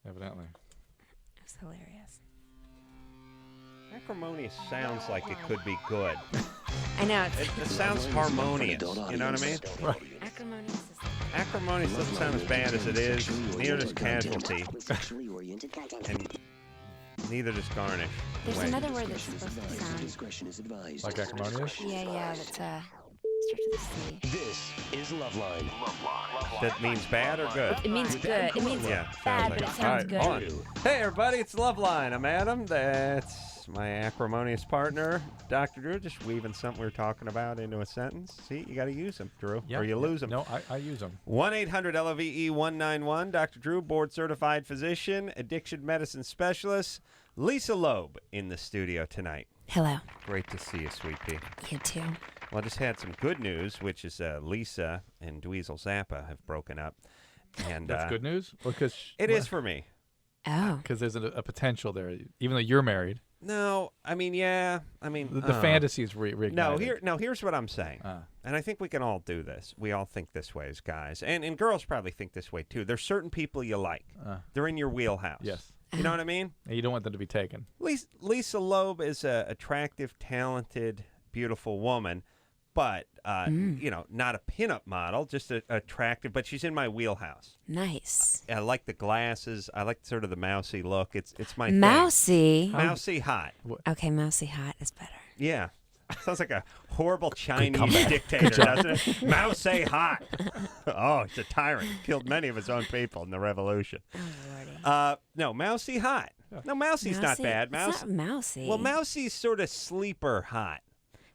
Evidently. It was hilarious. Acrimonious sounds like it could be good. I know. It sounds harmonious. You know what I mean? Right. Acrimonious is Acrimonious doesn't sound as bad as it is. Neither does casualty. And neither does garnish. There's Wait. another word that's supposed to sound. Like acrimonious? Yeah, that's starts with a C. This is LoveLine. That means bad or good? It means good. It means bad, but it sounds good. All right, on. Hey, everybody, it's LoveLine. I'm Adam. That's my acrimonious partner, Dr. Drew, just weaving something we were talking about into a sentence. See, you got to use them, Drew, or you lose them. No, I use them. 1-800-LOVE-191. Dr. Drew, board-certified physician, addiction medicine specialist. Lisa Loeb in the studio tonight. Hello. Great to see you, sweet pea. You too. Well, I just had some good news, which is Lisa and Dweezil Zappa have broken up. And That's good news? Because it is for me. Oh. Because there's a potential there. Even though you're married. No, I mean, yeah. I mean, the fantasies reignited. Here's what I'm saying. And I think we can all do this. We all think this way as guys. And girls probably think this way, too. There's certain people you like. They're in your wheelhouse. Yes. You know what I mean? And you don't want them to be taken. Lisa Loeb is an attractive, talented, beautiful woman. But, not a pinup model, just attractive. But she's in my wheelhouse. Nice. I like the glasses. I like sort of the mousy look. It's my mousy. thing. Mousy hot. Okay, mousy hot is better. Yeah. Sounds like a horrible Chinese dictator, doesn't it? Mousy hot. Oh, he's a tyrant. Killed many of his own people in the revolution. Oh, Lordy. No, mousy hot. No, mousy's not bad. It's not mousy. Well, mousy's sort of sleeper hot.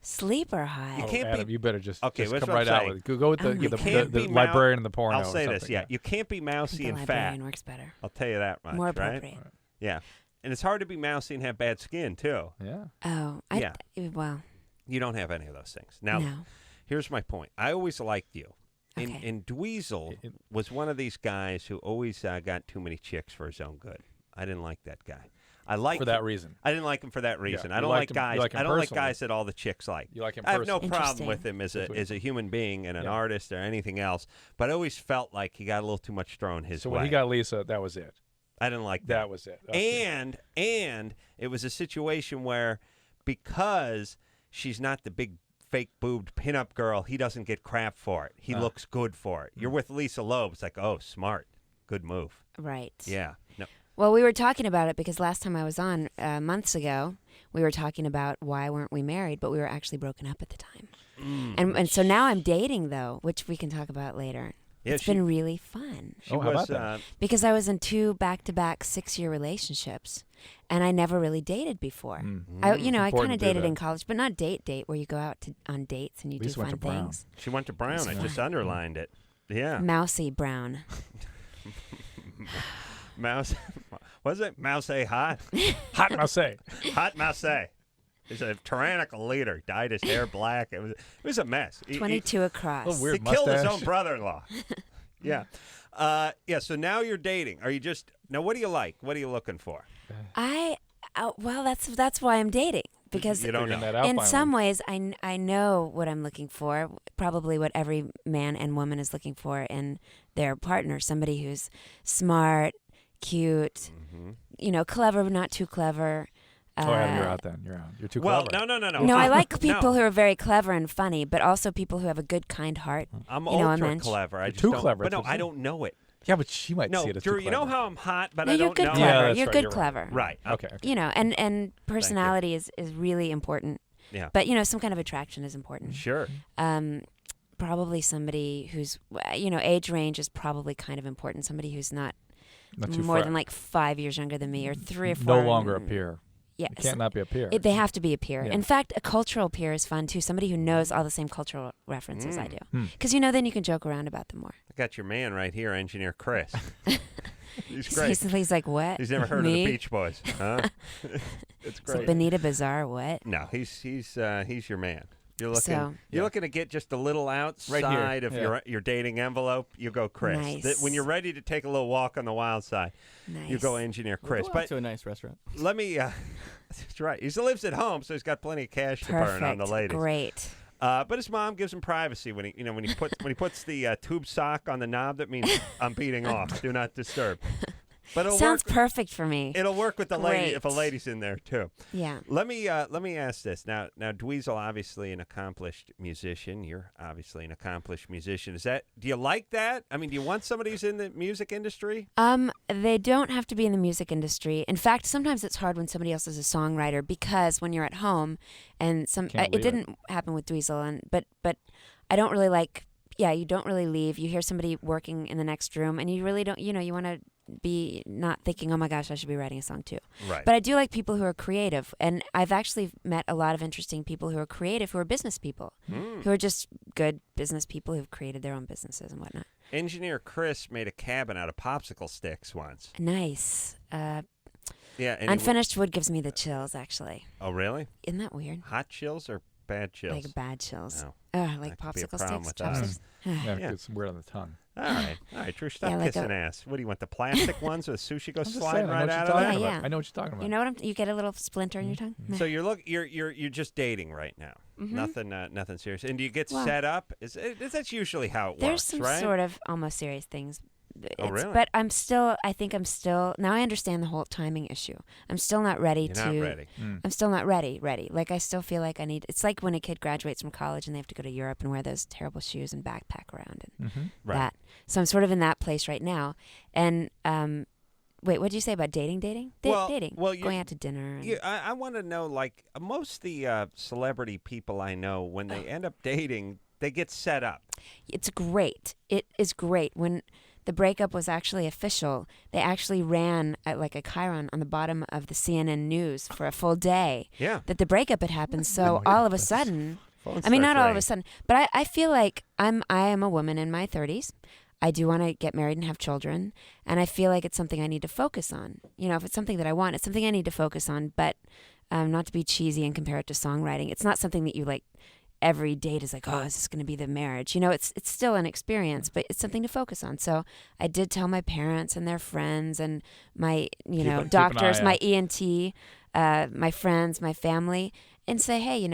Sleeper hot. Oh, can't Adam, be, you better just that's come what right I'm out saying. with it. Go with the librarian and the porno. I'll say or this, something. You can't be mousy and the fat. librarian works better. I'll tell you that much, More right? appropriate. Yeah. And it's hard to be mousy and have bad skin, too. Yeah. Oh, well. You don't have any of those things. Now, here's my point. I always liked you. Okay. And Dweezil was one of these guys who always got too many chicks for his own good. I didn't like that guy. For that reason. I didn't like him for that reason. Yeah, I don't like guys. I don't like guys that all the chicks like. You like him I have no personally. problem with him as a human being and an artist or anything else. But I always felt like he got a little too much thrown his way. So when he got Lisa, that was it. I didn't like that. That was it. And it was a situation where because she's not the big fake boobed pinup girl, he doesn't get crap for it. He looks good for it. You're with Lisa Loeb. It's like, oh, smart. Good move. Right. Yeah. No. Well, we were talking about it because last time I was on, months ago, we were talking about why weren't we married, but we were actually broken up at the time. And so now I'm dating, though, which we can talk about later. Yeah, it's been really fun. How about that? Because I was in 2 back-to-back 6-year relationships, and I never really dated before. I kind of dated in college, but not date where you go out on dates and you do fun things. She went to Brown. I just underlined it. Yeah. Mousy Brown. Mouse. Was it Mousy hot? Hot Mousy. Hot Mousy. He's a tyrannical leader. Dyed his hair black. It was a mess. 22 across. Weird he killed his own brother-in-law. Yeah. So now you're dating. Are you just now? What do you like? What are you looking for? Well, that's why I'm dating. Because you don't know. In some ways, I know what I'm looking for, probably what every man and woman is looking for in their partner, somebody who's smart, cute, clever but not too clever. Adam, you're out then. You're out. You're too clever. No. No, I like people who are very clever and funny, but also people who have a good, kind heart. I'm ultra clever. I just too don't, clever. But no, I don't know it. Yeah, but she might see it as Drew, too clever. you know how I'm hot, but No, I you're don't good know. clever. Yeah, you're right, good you're clever. Right. Okay. And personality is really important. Yeah. But some kind of attraction is important. Sure. Probably somebody who's age range is probably kind of important. Somebody who's not too more fresh. than like 5 years younger than me, or 3 or 4. No longer a peer. Yes. It can't not be a peer. They have to be a peer. Yeah. In fact, a cultural peer is fun too. Somebody who knows all the same cultural references I do. Because then you can joke around about them more. I got your man right here, Engineer Chris. He's great. He's like, what? He's never heard Me? of the Beach Boys, huh? It's It's great. like Benita Bazaar, what? No, he's your man. You're looking. So- You're looking to get just a little outside of your dating envelope. You go, Chris. Nice. When you're ready to take a little walk on the wild side, Nice. you go, Engineer Chris. We'll go out to a nice restaurant. Let me. That's right. He lives at home, so he's got plenty of cash to burn on the ladies. Great. But his mom gives him privacy when he puts the tube sock on the knob. That means I'm beating off. Do not disturb. But it'll Sounds work. perfect for me. It'll work with the lady if a Great. lady's in there too. Yeah. Let me ask this now. Now, Dweezil, obviously an accomplished musician. You're obviously an accomplished musician. Do you like that? I mean, do you want somebody who's in the music industry? They don't have to be in the music industry. In fact, sometimes it's hard when somebody else is a songwriter because when you're at home, and Can't it leave didn't happen with Dweezil, but I don't really like. Yeah, you don't really leave. You hear somebody working in the next room, and you really don't. You want to be not thinking, oh my gosh, I should be writing a song too. Right. But I do like people who are creative, and I've actually met a lot of interesting people who are creative, who are business people, who are just good business people who've created their own businesses and whatnot. Engineer Chris made a cabin out of popsicle sticks once. Nice. Yeah. And Unfinished wood gives me the chills, actually. oh, really? Isn't that weird? Hot chills or bad chills? Like bad chills. No. Like That could be a popsicle problem sticks, with us. chopsticks. Yeah, Yeah. it's weird on the tongue. All right, Trish, stop Yeah, like kissing ass. What do you want? The plastic ones with sushi goes I'm just sliding saying, I know right what out you're of talking there? Yeah, about. yeah. I know what you're talking about. You know what you get a little splinter in your tongue? So you're just dating right now. Nothing serious. And do you get Well, set up? Is that's usually how it There's works, some right? sort of almost serious things. Oh, really? But I think I'm still, now I understand the whole timing issue. I'm still not ready You're to. not ready. I'm still not ready. Like I still feel like it's like when a kid graduates from college and they have to go to Europe and wear those terrible shoes and backpack around and Right. that. So I'm sort of in that place right now. And wait, what did you say about dating? Dating? Dating. Going out to dinner. And, I want to know, like, most of the celebrity people I know, when they end up dating, they get set up. It's great. It is great. When the breakup was actually official, they actually ran like a chyron on the bottom of the CNN News for a full day. Yeah. That the breakup had happened. So all of a sudden, Phone I mean, not starts all of ringing. a sudden, but I feel like I am a woman in my 30s. I do want to get married and have children, and I feel like it's something I need to focus on. If it's something that I want, it's something I need to focus on, but not to be cheesy and compare it to songwriting. It's not something that you like. Every date is like, oh, is this going to be the marriage? It's still an experience, but it's something to focus on. So I did tell my parents and their friends and my, Keep an doctors, eye my out. ENT, my friends, my family, and say, hey,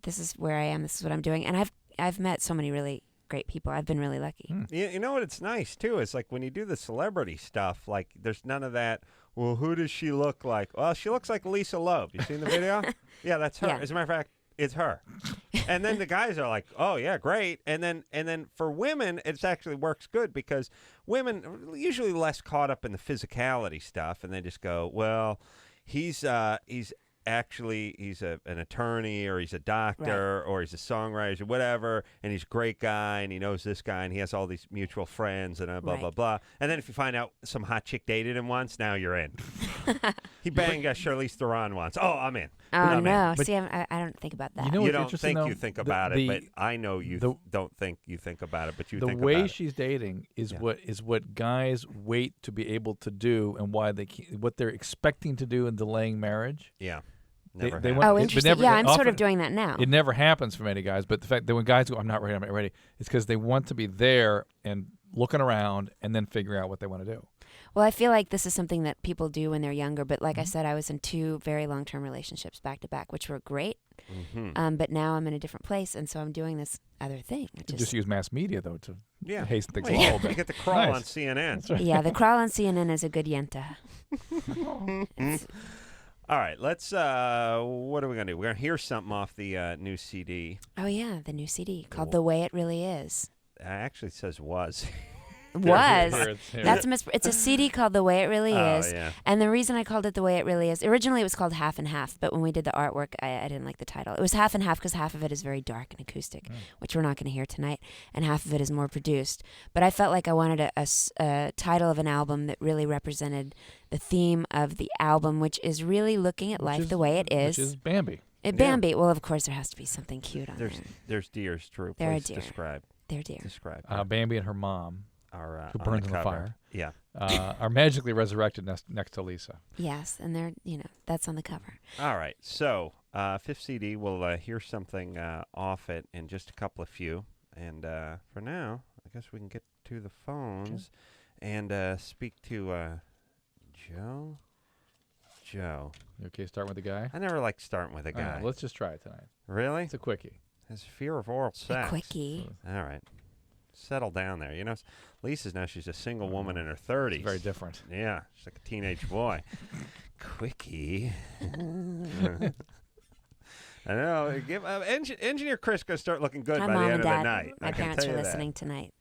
this is where I am. This is what I'm doing. And I've met so many really great people. I've been really lucky. You know what? It's nice too. It's like when you do the celebrity stuff. Like, there's none of that. Well, who does she look like? Well, she looks like Lisa Loeb. You seen the video? Yeah, that's her. Yeah. As a matter of fact, it's her. And then the guys are like, "Oh yeah, great." And then for women, it actually works good because women are usually less caught up in the physicality stuff, and they just go, "Well, he's an attorney, or he's a doctor, or he's a songwriter, or whatever, and he's a great guy, and he knows this guy, and he has all these mutual friends, and blah, blah, blah." And then if you find out some hot chick dated him once, now you're in. He banged Charlize Theron once. Oh, I'm in. Oh, I'm no. in. But- See, I don't think about that. You know You what's don't interesting, think though? you think about it, but I know you don't think you think about it, but you the think way about it. she's dating is Yeah. what guys wait to be able to do, and why what they're expecting to do in delaying marriage. Yeah. They- Never they happened. want- Oh, but interesting. never- Yeah, I'm sort often- of doing that now. It never happens for many guys, but the fact that when guys go, I'm not ready, it's because they want to be there and looking around and then figuring out what they want to do. Well, I feel like this is something that people do when they're younger. But like I said, I was in 2 very long-term relationships back to back, which were great. But now I'm in a different place, and so I'm doing this other thing. Which You is, just use mass media, though, to Yeah. hasten things Well, along a you little bit. get to crawl Nice. on CNN. That's right. yeah, the crawl on CNN is a good yenta. All right, let's. What are we gonna do? We're gonna hear something off the new CD. Oh yeah, the new CD called "The Way It Really Is." It actually says was. Was Here. that's it's a CD called "The Way It Really Oh, Is," yeah. and the reason I called it "The Way It Really Is" originally it was called "Half and Half," but when we did the artwork, I didn't like the title. It was half and half because half of it is very dark and acoustic, which we're not going to hear tonight, and half of it is more produced. But I felt like I wanted a title of an album that really represented the theme of the album, which is really looking at life the way it is. Which is Bambi. Bambi. Well, of course, there has to be something cute on there. There's deers, Drew. There are Please deer. describe. They're dear. Describe. Bambi and her mom, Our who on burns the in the cover. fire. Yeah. Are magically resurrected next to Lisa. Yes, and they're that's on the cover. All right. So, fifth CD, we'll hear something off it in just a couple of few. And for now, I guess we can get to the phones and speak to Joe. Joe. You okay, start with the guy? I never like starting with a All right, guy. let's just try it tonight. Really? It's a quickie. His fear of oral sex. A quickie. All right. Settle down there. You know, Lisa's now, she's a single woman in her 30s. It's very different. Yeah, she's like a teenage boy. Quickie. I know. Engineer Chris going to start looking good Hi, by Mom the end and of Dad. the night. My I can parents tell are you that. listening tonight.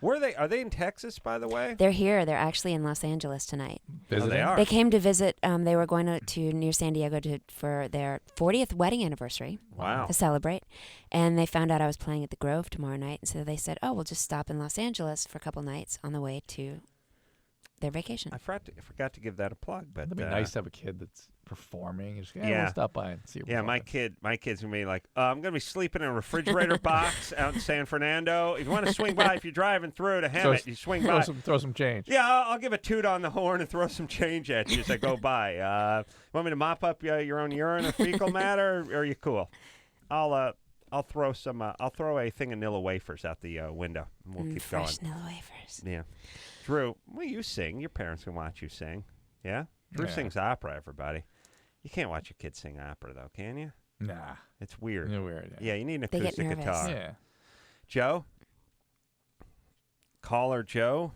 Are they in Texas, by the way? They're here. They're actually in Los Angeles tonight. Oh, they are. They came to visit. They were going to near San Diego for their 40th wedding anniversary. Wow. To celebrate. And they found out I was playing at the Grove tomorrow night. And so they said, oh, we'll just stop in Los Angeles for a couple nights on the way to their vacation. I forgot to give that a plug, but It'd be nice to have a kid that's performing. Just, Yeah. We'll stop by and see. Your yeah, my performance." kid's gonna be like, I'm gonna be sleeping in a refrigerator box out in San Fernando. If you want to swing by, if you're driving through to Hemet, you swing by. Throw some change. Yeah, I'll give a toot on the horn and throw some change at you as I go by. Want me to mop up your own urine or fecal matter, or are you cool? I'll throw some. I'll throw a thing of Nilla wafers out the window, and we'll keep going. Fresh Nilla wafers. Yeah, Drew. Well, you sing. Your parents can watch you sing. Yeah, Drew Yeah. sings opera. Everybody, you can't watch your kids sing opera though, can you? Nah. It's weird. You're weird. Yeah, you need an They get acoustic nervous. guitar. Yeah. Joe, caller Joe.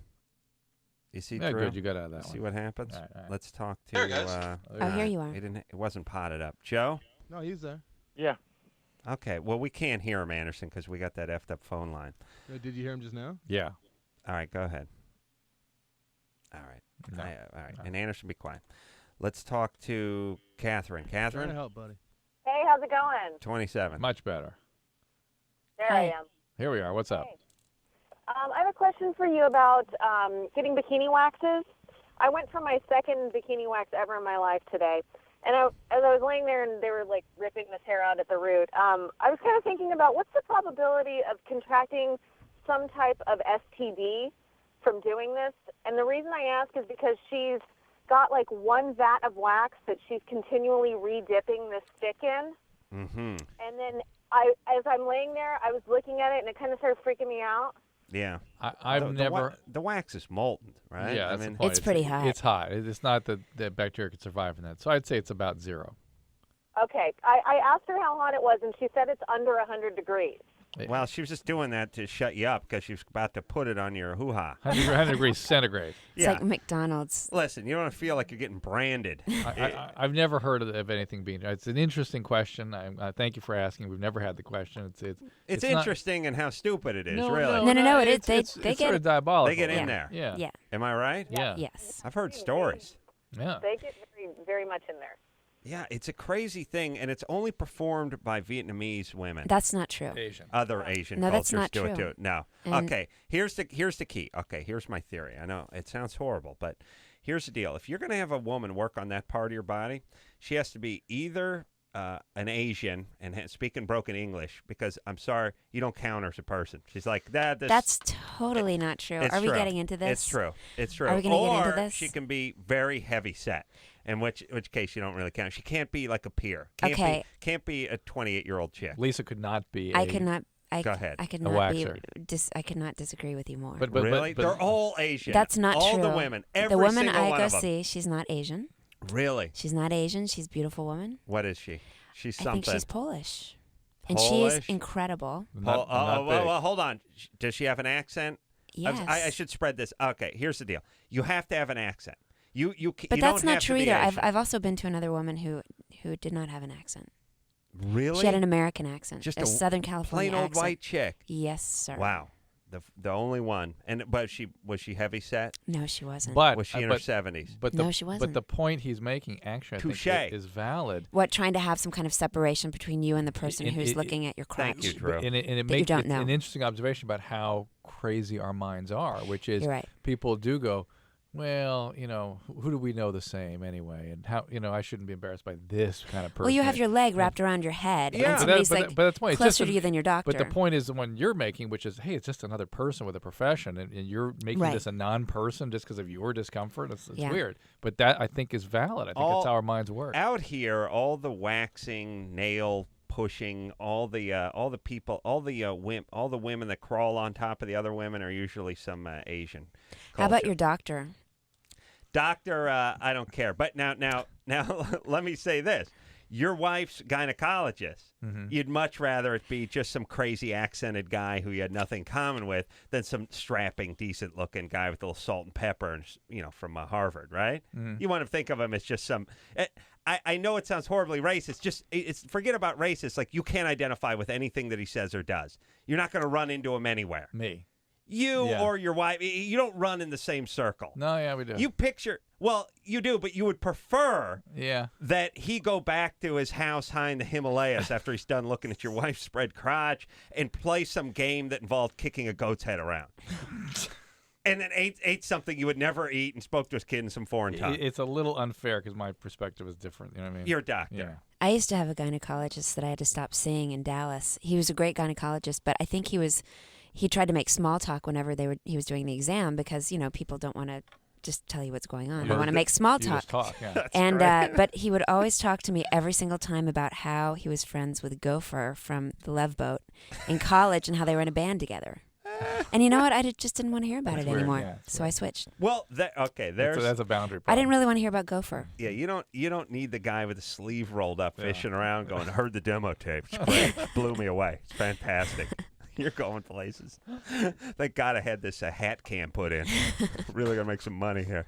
You see, Yeah, Drew. good. You got out of that See one. what happens. All right. Let's talk to. There, guys. Oh, here you are. It wasn't potted up. Joe. No, he's there. Yeah. Okay. Well, we can't hear him, Anderson, because we got that effed up phone line. Did you hear him just now? Yeah. All right, go ahead. All right. No. All right. No. And Anderson, be quiet. Let's talk to Catherine. Trying to Catherine, help, buddy. Hey, how's it going? 27. Much better. There Hi. I am. Here we are. What's up? Hey. I have a question for you about getting bikini waxes. I went for my second bikini wax ever in my life today. And as I was laying there and they were like ripping this hair out at the root, I was kind of thinking about what's the probability of contracting some type of STD from doing this. And the reason I ask is because she's got like one vat of wax that she's continually re-dipping this stick in. Mm-hmm. And then as I'm laying there, I was looking at it and it kind of started freaking me out. Yeah. I've never. The wax is molten, right? Yeah, I that's mean, the point. It's pretty hot. It's hot. It's not that bacteria could survive in that. So I'd say it's about 0. Okay. I asked her how hot it was, and she said it's under 100 degrees. well, she was just doing that to shut you up because she was about to put it on your hoo-ha. 100 degrees centigrade. It's Yeah. like McDonald's. Listen, you don't feel like you're getting branded. I've never heard of anything being. It's an interesting question. I thank you for asking. We've never had the question. It's not- interesting and how stupid it is, No, really. No, it is. it's- They it's get sort it. of diabolical. They get in Yeah. there. Yeah. Yeah. Am I right? Yeah. Yes. I've heard stories. Yeah. They get very, very much in there. Yeah, it's a crazy thing, and it's only performed by Vietnamese women. That's not true. Asian. Other Asian No, that's cultures not do it true. too. No. And- Okay, here's the key. Okay, here's my theory. I know it sounds horrible, but here's the deal. If you're going to have a woman work on that part of your body, she has to be either an Asian and speaking broken English, because I'm sorry, you don't count her as a person. She's like that. That's totally not true. It's Are we true. getting into this? It's true. It's true. Are we gonna get into Or this? she can be very heavy set, in which case you don't really count. She can't be like a peer. Okay. Can't be a 28-year-old chick. Lisa could not be. I could not. Go ahead. I could A not be. waxer. I could not disagree with you more. But Really? but They're all Asian. That's not all true. the women. Every the woman single I one go of them. see, she's not Asian. Really? She's not Asian. She's a beautiful woman. What is she? She's I something. think she's Polish. And she is Polish? incredible. not, Oh, not big. well, hold on. Does she have an accent? Yes. I should spread this. Okay, here's the deal. You have to have an accent. But you that's don't not have to true be either. Asian. I've also been to another woman who did not have an accent. Really? She had an American accent. Just a a Southern California plain old accent. white chick. Yes, sir. Wow. The only one. But was she heavy set? No, she wasn't. But Was she in her 70s? But No, she wasn't. But the point he's making actually, I think, Touché. is valid. What, trying to have some kind of separation between you and the person And who's it- looking at your crotch? Thank you, Drew. And it That you makes don't it's know. an interesting observation about how crazy our minds are, which is You're right. people do go, well, who do we know the same anyway? And how, I shouldn't be embarrassed by this kind of person. Well, you have your leg wrapped around your head, Yeah. and somebody's but like that's the point. It's closer just to you than your doctor. But the point is the one you're making, which is, hey, it's just another person with a profession, and you're making Right. this a non-person just because of your discomfort. It's Yeah. weird. But that, I think, is valid. I think that's how our minds work. Out here, all the waxing, nail pushing, all the people, all the women that crawl on top of the other women are usually some Asian. How about culture. your doctor? Doctor, I don't care. But now, let me say this. your wife's gynecologist, Mm-hmm. you'd much rather it be just some crazy accented guy who you had nothing in common with than some strapping, decent-looking guy with a little salt and pepper, and from Harvard, right? Mm-hmm. You want to think of him as just some. I know it sounds horribly racist. It's forget about racist. Like, you can't identify with anything that he says or does. You're not going to run into him anywhere. Me. You Yeah. or your wife, you don't run in the same circle. No, yeah, we do. You picture, well, you do, but you would prefer Yeah. that he go back to his house high in the Himalayas after he's done looking at your wife's spread crotch and play some game that involved kicking a goat's head around. And then ate something you would never eat and spoke to his kid in some foreign tongue. It's a little unfair because my perspective is different. You know what I mean? You're a doctor. Yeah. I used to have a gynecologist that I had to stop seeing in Dallas. He was a great gynecologist, but I think he tried to make small talk whenever he was doing the exam because, people don't want to just tell you what's going on. They want to make small You talk. just talk. Yeah. That's And great. but he would always talk to me every single time about how he was friends with Gopher from the Love Boat in college and how they were in a band together. And you know what? just didn't want to hear about That's it weird, anymore. yeah, it's So I switched. Well, there's That's a boundary. I didn't problem. really want to hear about Gopher. yeah. You don't need the guy with the sleeve rolled up fishing around going, heard the demo tape. It's great. Blew me away. It's fantastic. You're going places. Thank God I had this hat cam put in. Really gonna make some money here.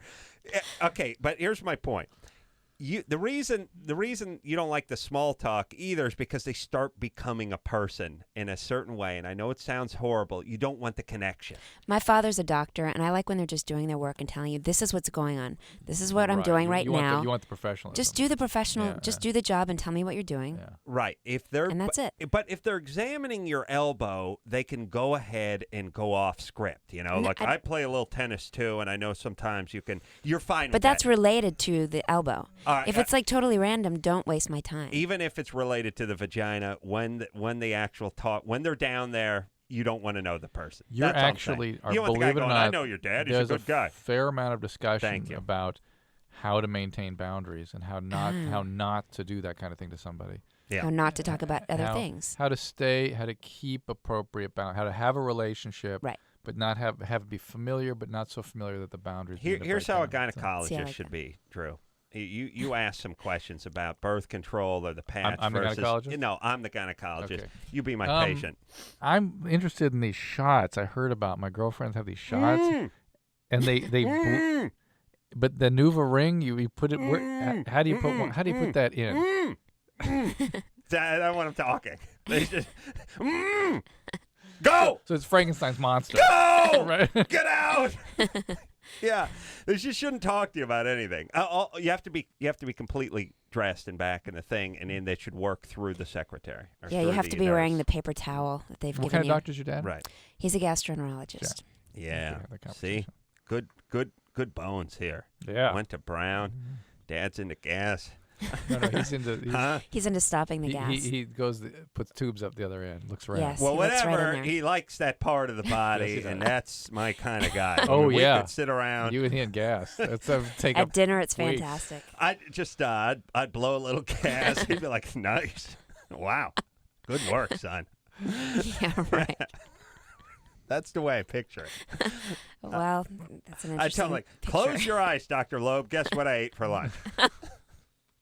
Okay, but here's my point. The reason you don't like the small talk either is because they start becoming a person in a certain way. And I know it sounds horrible. You don't want the connection. My father's a doctor, and I like when they're just doing their work and telling you, this is what's going on. This is what I'm doing You- right you want now. you want the professionalism. Just do the professional, Yeah, just yeah. do the job and tell me what you're doing. Yeah. Right. If they're And that's it. But if they're examining your elbow, they can go ahead and go off script. No, Like I play a little tennis too, and I know sometimes you're fine. But with that's that. related to the elbow. All right, If it's like totally random, don't waste my time. even if it's related to the vagina, when the actual talk, when they're down there, you don't want to know the person. You're That's all I'm actually, saying. You want the guy believe it or going, I not, know your dad. He's a there's good guy. fair amount of discussion Thank you. about how to maintain boundaries and how not to do that kind of thing to somebody. Yeah. How not to talk about other how, things. How to keep appropriate boundaries, how to have a relationship, Right. but not have it be familiar, but not so familiar that the boundaries. begin to Here's break how a down. So, gynecologist See, I like should that. be, Drew. You ask some questions about birth control or the patch I'm the versus. gynecologist? No, I'm the gynecologist. Okay. You be my patient. I'm interested in these shots. I heard about my girlfriends have these shots, Mm. and they but the Nuva ring, you put it. Where, how do you put one? How do you put that in? That's what I'm talking. They just go. So it's Frankenstein's monster. Go! Right? Get out! Yeah, they just shouldn't talk to you about anything. You have to be completely dressed and back in the thing, and then they should work through the secretary. Or Yeah, through you have the to be wearing nurse. the paper towel that they've What given kind of you. doctor's your dad? Right. He's a gastroenterologist. Yeah. Okay, the See, competition. good bones here. Yeah. Went to Brown. Dad's into gas. No, he's into. Huh? He's into stopping the gas. He goes puts tubes up the other end. Looks around. Yes. Well, he looks right in whatever. there. He likes that part of the body, Yes, he and does. that's my kind of guy. Oh, I mean, yeah. We could sit around. You and he and gas. That's take At up. dinner, it's weeks. fantastic. I'd just I'd blow a little gas. He'd be like, "Nice, wow, good work, son." Yeah, right. That's the way I picture it. Well, that's an I interesting tell him, like, picture. close your eyes, Dr. Loeb. Guess what I ate for lunch?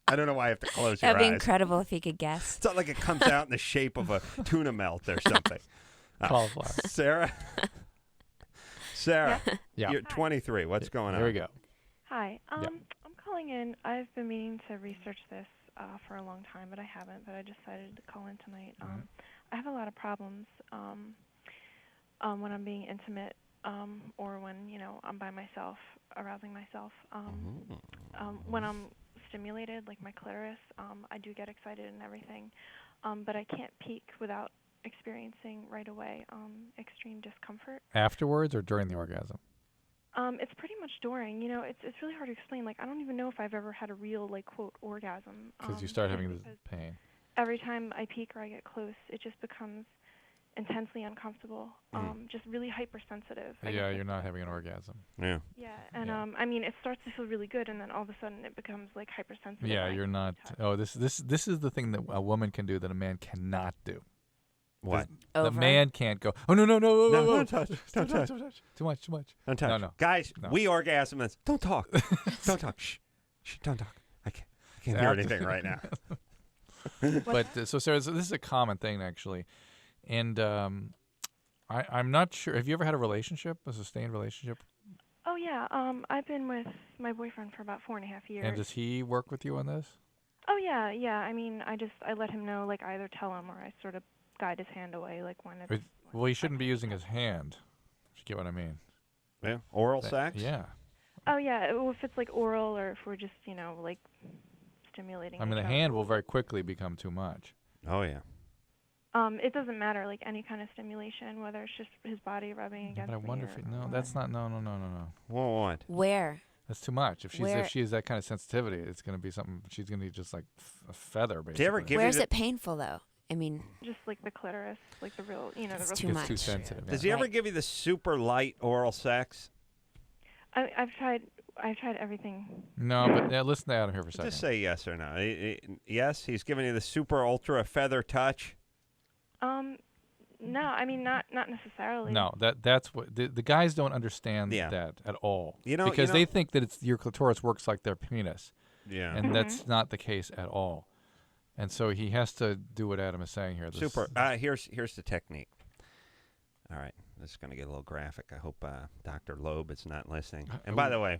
I don't know why I have to close your That'd be eyes. incredible if he could guess. It's not like it comes out in the shape of a tuna melt or something. Cauliflower. Sarah? Sarah, Yeah. you're 23. What's going on? There we go. Hi. Yeah. I'm calling in. I've been meaning to research this for a long time, but I haven't. But I decided to call in tonight. I have a lot of problems when I'm being intimate or when, I'm by myself, arousing myself. When I'm stimulated, like my clitoris, I do get excited and everything, but I can't peak without experiencing right away extreme discomfort. Afterwards or during the orgasm? It's pretty much during. It's really hard to explain. Like, I don't even know if I've ever had a real, like, quote, orgasm. Because you start having this because pain. every time I peek or I get close, it just becomes intensely uncomfortable, just really hypersensitive. I guess Yeah, that's you're not the having an word. orgasm. Yeah. Yeah, and Yeah. I mean, it starts to feel really good, and then all of a sudden it becomes like hypersensitive. Yeah, and I you're can't not. touch. Oh, this is the thing that a woman can do that a man cannot do. What? The Over. man can't go. Oh no no no! Whoa, No, whoa, whoa. don't touch, don't touch. Too much. Too much. Don't touch. No, no. Guys, No. we orgasmists. Don't talk. Don't talk. Shh. Shh. Don't talk. I can't hear After- anything right now. But so Sarah, this is a common thing actually, and I'm not sure. Have you ever had a sustained relationship? Oh yeah. I've been with my boyfriend for about 4.5 years. And does he work with you on this? Oh yeah, yeah. I mean, I let him know, like, I either tell him or I sort of guide his hand away, like when it's. Well, he shouldn't be using his hand. If you get what I mean. Yeah. Oral sex? Yeah. Oh yeah. Well, if it's like oral or if we're just, like stimulating. I mean, the each hand other. will very quickly become too much. Oh, yeah. It doesn't matter, like any kind of stimulation, whether it's just his body rubbing against But I me wonder or if what. that's not. No. Well, what? Where? That's too much. If Where- she has that kind of sensitivity, it's going to be something. She's going to be just like a feather, basically. Do you ever give Where's you it painful though? I mean, Just like the clitoris, like the real, the It's real. too It's much. too sensitive. Does yeah. he ever Right. give you the super light oral sex? I've tried everything. No, but listen to Adam here for a second. Just say yes or no. Yes, he's giving you the super ultra feather touch. No, I mean not necessarily. No, that's what the guys don't understand Yeah. that at all. You know- because you they know- think that it's your clitoris works like their penis, Yeah. and that's not the case at all. And so he has to do what Adam is saying here. This- Super. Here's the technique. All right. This is going to get a little graphic. I hope Dr. Loeb is not listening. And by the way,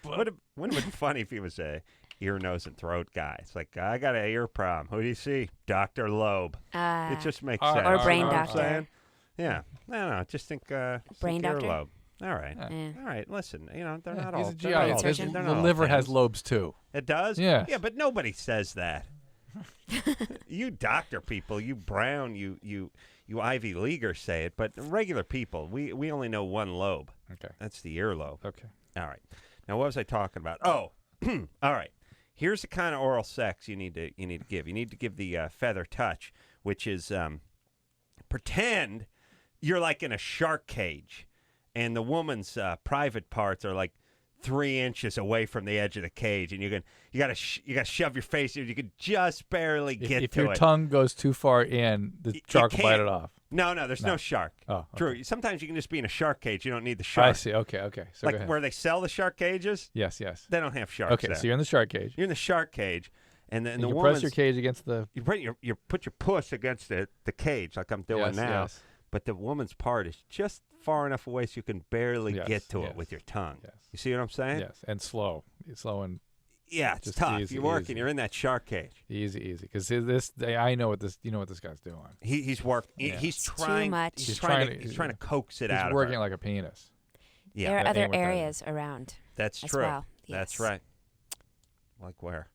wouldn't it be funny if he was a ear, nose, and throat guy? It's like, I got an ear problem. Who do you see? Dr. Loeb. It just makes Or sense. or brain You know what I'm doctor. saying? Yeah. No. Just think Brain ear doctor? lobe. All right. Yeah. All right. Listen, they're not He's all. a they're not GI. all- surgeon. they're The not all liver has things. lobes too. It does? Yes. Yeah, but nobody says that. You doctor people, you Brown, you Ivy Leaguers say it, but regular people, we only know one lobe. Okay. That's the earlobe. Okay. All right. Now, what was I talking about? Oh, all right. Here's the kind of oral sex you need to give. You need to give the feather touch, which is pretend you're like in a shark cage, and the woman's private parts are like 3 inches away from the edge of the cage, and you gotta shove your face in. You can just barely get If to your it. tongue goes too far in, the You shark will bite can't. it off. No, there's no No. shark. Oh, okay. True. Sometimes you can just be in a shark cage. You don't need the shark. I see. Okay. So go Like ahead. where they sell the shark cages, Yes. they don't have sharks Okay. there. So you're in the shark cage. You're in the shark cage, and And the you woman's press your cage against the. you put your puss against the cage like I'm doing Yes, now, yes. but the woman's part is just far enough away so you can barely Yes, get to it yes. with your tongue. Yes. You see what I'm saying? Yes. And slow. Slow and Yeah, it's Just tough. easy, You're working. easy. You're in that shark cage. easy. Because I know what this. You know what this guy's doing. He's working. Yeah. He's It's too trying. much. He's He's trying trying to. to- He's trying to coax it He's out working of her. like a penis. Yeah, there are that other ain't what that areas around. that's as true. well, That's yes. right. Like where?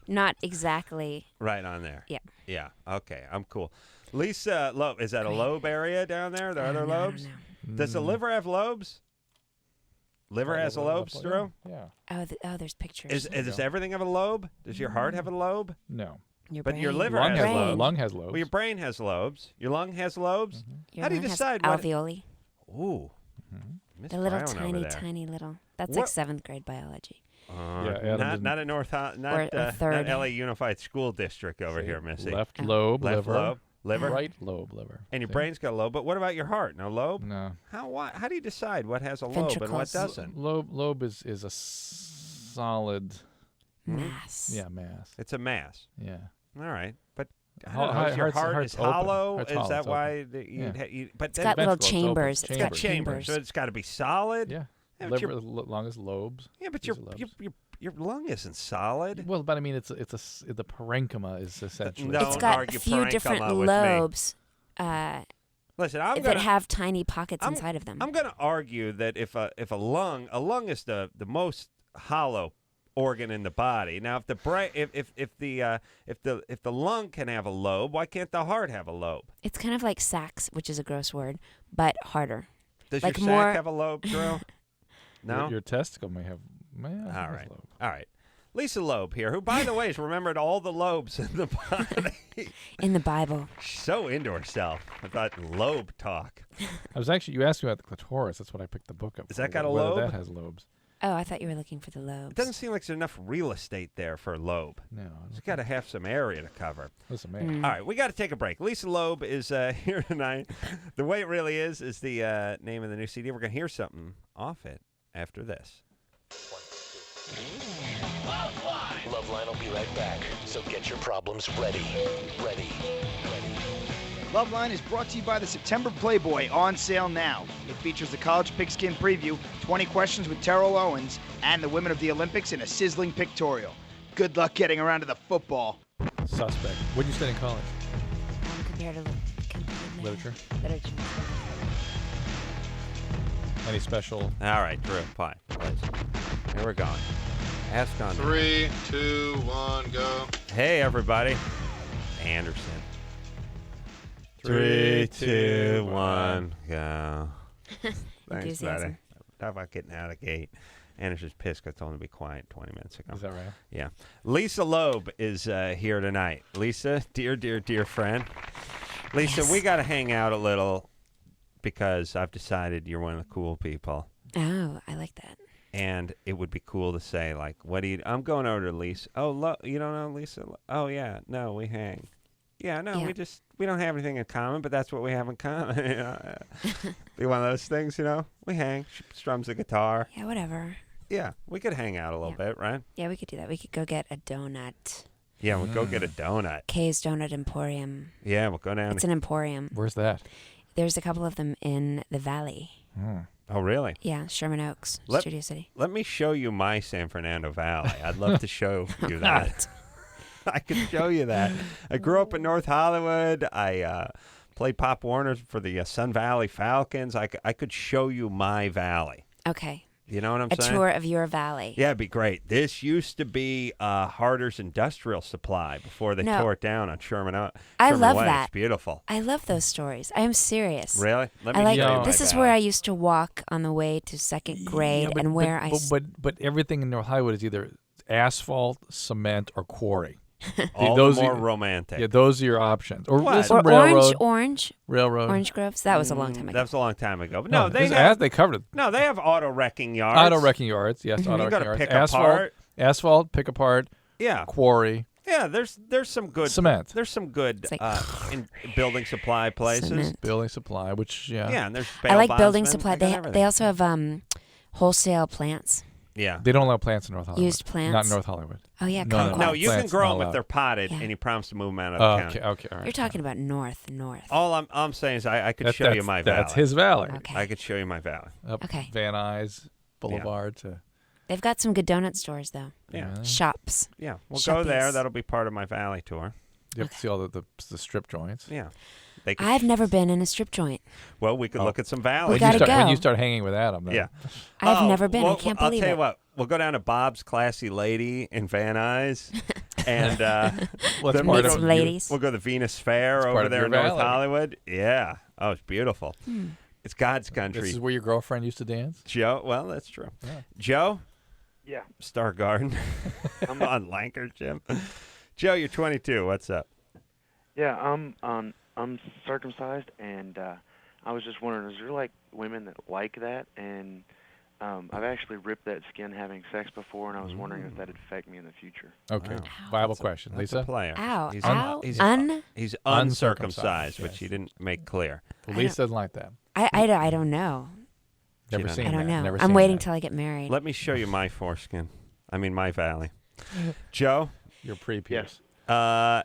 Not exactly. Right on there. Yeah. Yeah. Okay. I'm cool. Lisa, Loeb, is that a lobe area down there? Are there other No, lobes? no. Does the liver have lobes? Liver has a lobe, Yeah. Drew? Yeah. Oh, there's pictures. Does everything have a lobe? Does your heart have a lobe? No. but your brain. liver Lung has has brain. lobes. lobes. Lung has lobes. Well, your brain has lobes. Your lung has lobes. Your How do you lung has decide what? alveoli? Ooh. Miss The little Brown over tiny, there. tiny little. That's What- like 7th grade biology. Adam didn't- not at not a third. LA Unified School District over See, here, Missy. Left lobe, Left liver. lobe, liver, Right lobe, liver. and your See? brain's got a lobe. But what about your heart? No lobe. No. How do you decide what has a lobe and what Ventricles. doesn't? Lobe is a solid. Mass. Yeah, mass. It's a mass. Yeah. All right, but I Heart- don't know, is your heart's- heart heart's is open. hollow. Heart's Is hollow, that it's why? open. But Yeah. but It's then got little ventricles, it's open. chambers. It's got Chambers. chambers. chambers. So it's got to be solid. Yeah. Yeah, but Liver, lung is lobes. Yeah, but These your are lobes. your lung isn't solid. Well, but I mean, the parenchyma is essentially. No. It's Don't got argue a few different parenchyma with me. lobes Listen, that have tiny pockets I'm- inside of them. I'm going to argue that if a lung is the most hollow organ in the body. Now, if the brain, if the lung can have a lobe, why can't the heart have a lobe? It's kind of like sax, which is a gross word, but harder. Does Like your more- sac have a lobe, Drew? No. Your testicle may have. Man, All right. All right. Lisa Loeb here, who, by the way, has remembered all the lobes in the body. In the Bible. So into herself about lobe talk. I was actually. You asked me about the clitoris. That's what I picked the book up. Has for, that got a whether lobe? That has lobes. Oh, I thought you were looking for the lobes. It doesn't seem like there's enough real estate there for a lobe. No. It's got to have some area to cover. Listen, man. All right, we got to take a break. Lisa Loeb is here tonight. The Way It Really is the name of the new CD. We're going to hear something off it after this. LoveLine. LoveLine will be right back, so get your problems ready. Ready. LoveLine is brought to you by the September Playboy, on sale now. It features the college pigskin preview, 20 questions with Terrell Owens, and the women of the Olympics in a sizzling pictorial. Good luck getting around to the football. Suspect. What did you study in college? Comparative Literature. Literature. Any special? All right, Drew, fine. Here we're going. Ask on. 3, 2, 1, go. Hey, everybody. Anderson. 3, 2, 1, go. Thanks, buddy. Enthusiasm. Talk about getting out of the gate. Anderson's pissed. I told him to be quiet 20 minutes ago. Is that right? Yeah. Lisa Loeb is here tonight. Lisa, dear, dear, dear friend. Lisa, Yes. we got to hang out a little because I've decided you're one of the cool people. Oh, I like that. And it would be cool to say, like, what do you... I'm going over to Lisa. Oh, you don't know Lisa? Oh, yeah. No, we hang. Yeah, no, Yeah. we don't have anything in common, but that's what we have in common. You know? Be one of those things, you know? We hang. She strums the guitar. Yeah, whatever. Yeah, we could hang out a little bit, right? Yeah, we could do that. We could go get a donut. Yeah, we'll go get a donut. Kay's Donut Emporium. Yeah, we'll go down. It's an emporium. Where's that? There's a couple of them in the valley. Oh, really? Yeah, Sherman Oaks, Let- Studio City. Let me show you my San Fernando Valley. I'd love to show you that. I could show you that. I grew up in North Hollywood. I played Pop Warner for the Sun Valley Falcons. I could show you my valley. Okay. You know what I'm A saying? tour of your valley. Yeah, it'd be great. This used to be Harder's Industrial Supply before they No. tore it down on Sherman. I Sherman love Way. that. It's beautiful. I love those stories. I am serious. Really? Let I me like show you my this is valley. where I used to walk on the way to second grade Yeah, and where I but everything in North Hollywood is either asphalt, cement, or quarry. All those the more are- romantic. Yeah, those are your options. Or What? there's or some railroad. orange Railroad. groves. That was a long time ago. That was a long time ago. But no, they there's have, they covered it. no, they have auto wrecking yards. Auto wrecking yards. Yes, auto You wrecking gotta yards. pick Asphalt, apart. asphalt, pick apart, Yeah, quarry, yeah. There's some good cement, There's some good It's like in building supply places. Cement. building supply, which yeah, Yeah, and there's I like bail building bondsmen. supply. They got They everything. also have wholesale plants. Yeah. they don't allow plants in North Hollywood. Used plants? Not in North Hollywood. Oh yeah, No, kumquats. No, you can Plants grow not them if allowed. they're potted, Yeah. and you promise to move them out of Oh, the county. okay, all right. You're talking about north. All I'm saying is I could show you That's- my valley. That's his valley. Okay. I could show you my valley. Up Okay. Van Nuys Boulevard to They've got some good donut stores though. Yeah, Shops. yeah. We'll go there. Shoppies. That'll be part of my valley tour. you have to see all the strip joints. Yeah. They could, I've never been in a strip joint. well, we could Oh. look at some We valleys. When gotta you start, when go. you start hanging with Adam, then- Yeah. I've Oh, never been. well, I can't I'll believe tell it. you what. We'll go down to Bob's Classy Lady in Van Nuys, and Well, then it's we'll part Meet of some you- ladies. We'll go to the Venus Fair part over of there your in North valley. Hollywood. Yeah. Oh, it's beautiful. It's God's country. This is where your girlfriend used to dance. Joe, well, that's true. Yeah. Joe, Yeah. Star Garden. I'm on Lankers, Jim. Joe, you're 22. What's up? Yeah, I'm circumcised, and I was just wondering, is there like women that like that? And I've actually ripped that skin having sex before, and I was wondering if that'd affect me in the future. Okay, Wow. viable question, That's a Lisa. player. Ow, He's ow, he's Uncircumcised, uncircumcised, which yes. he didn't make clear. Lisa doesn't like that. I don't know. Never doesn't. seen I don't that. know. Never I'm seen waiting that. till I get married. Let me show you my foreskin. I mean, my valley. Joe, Your pre-pierce.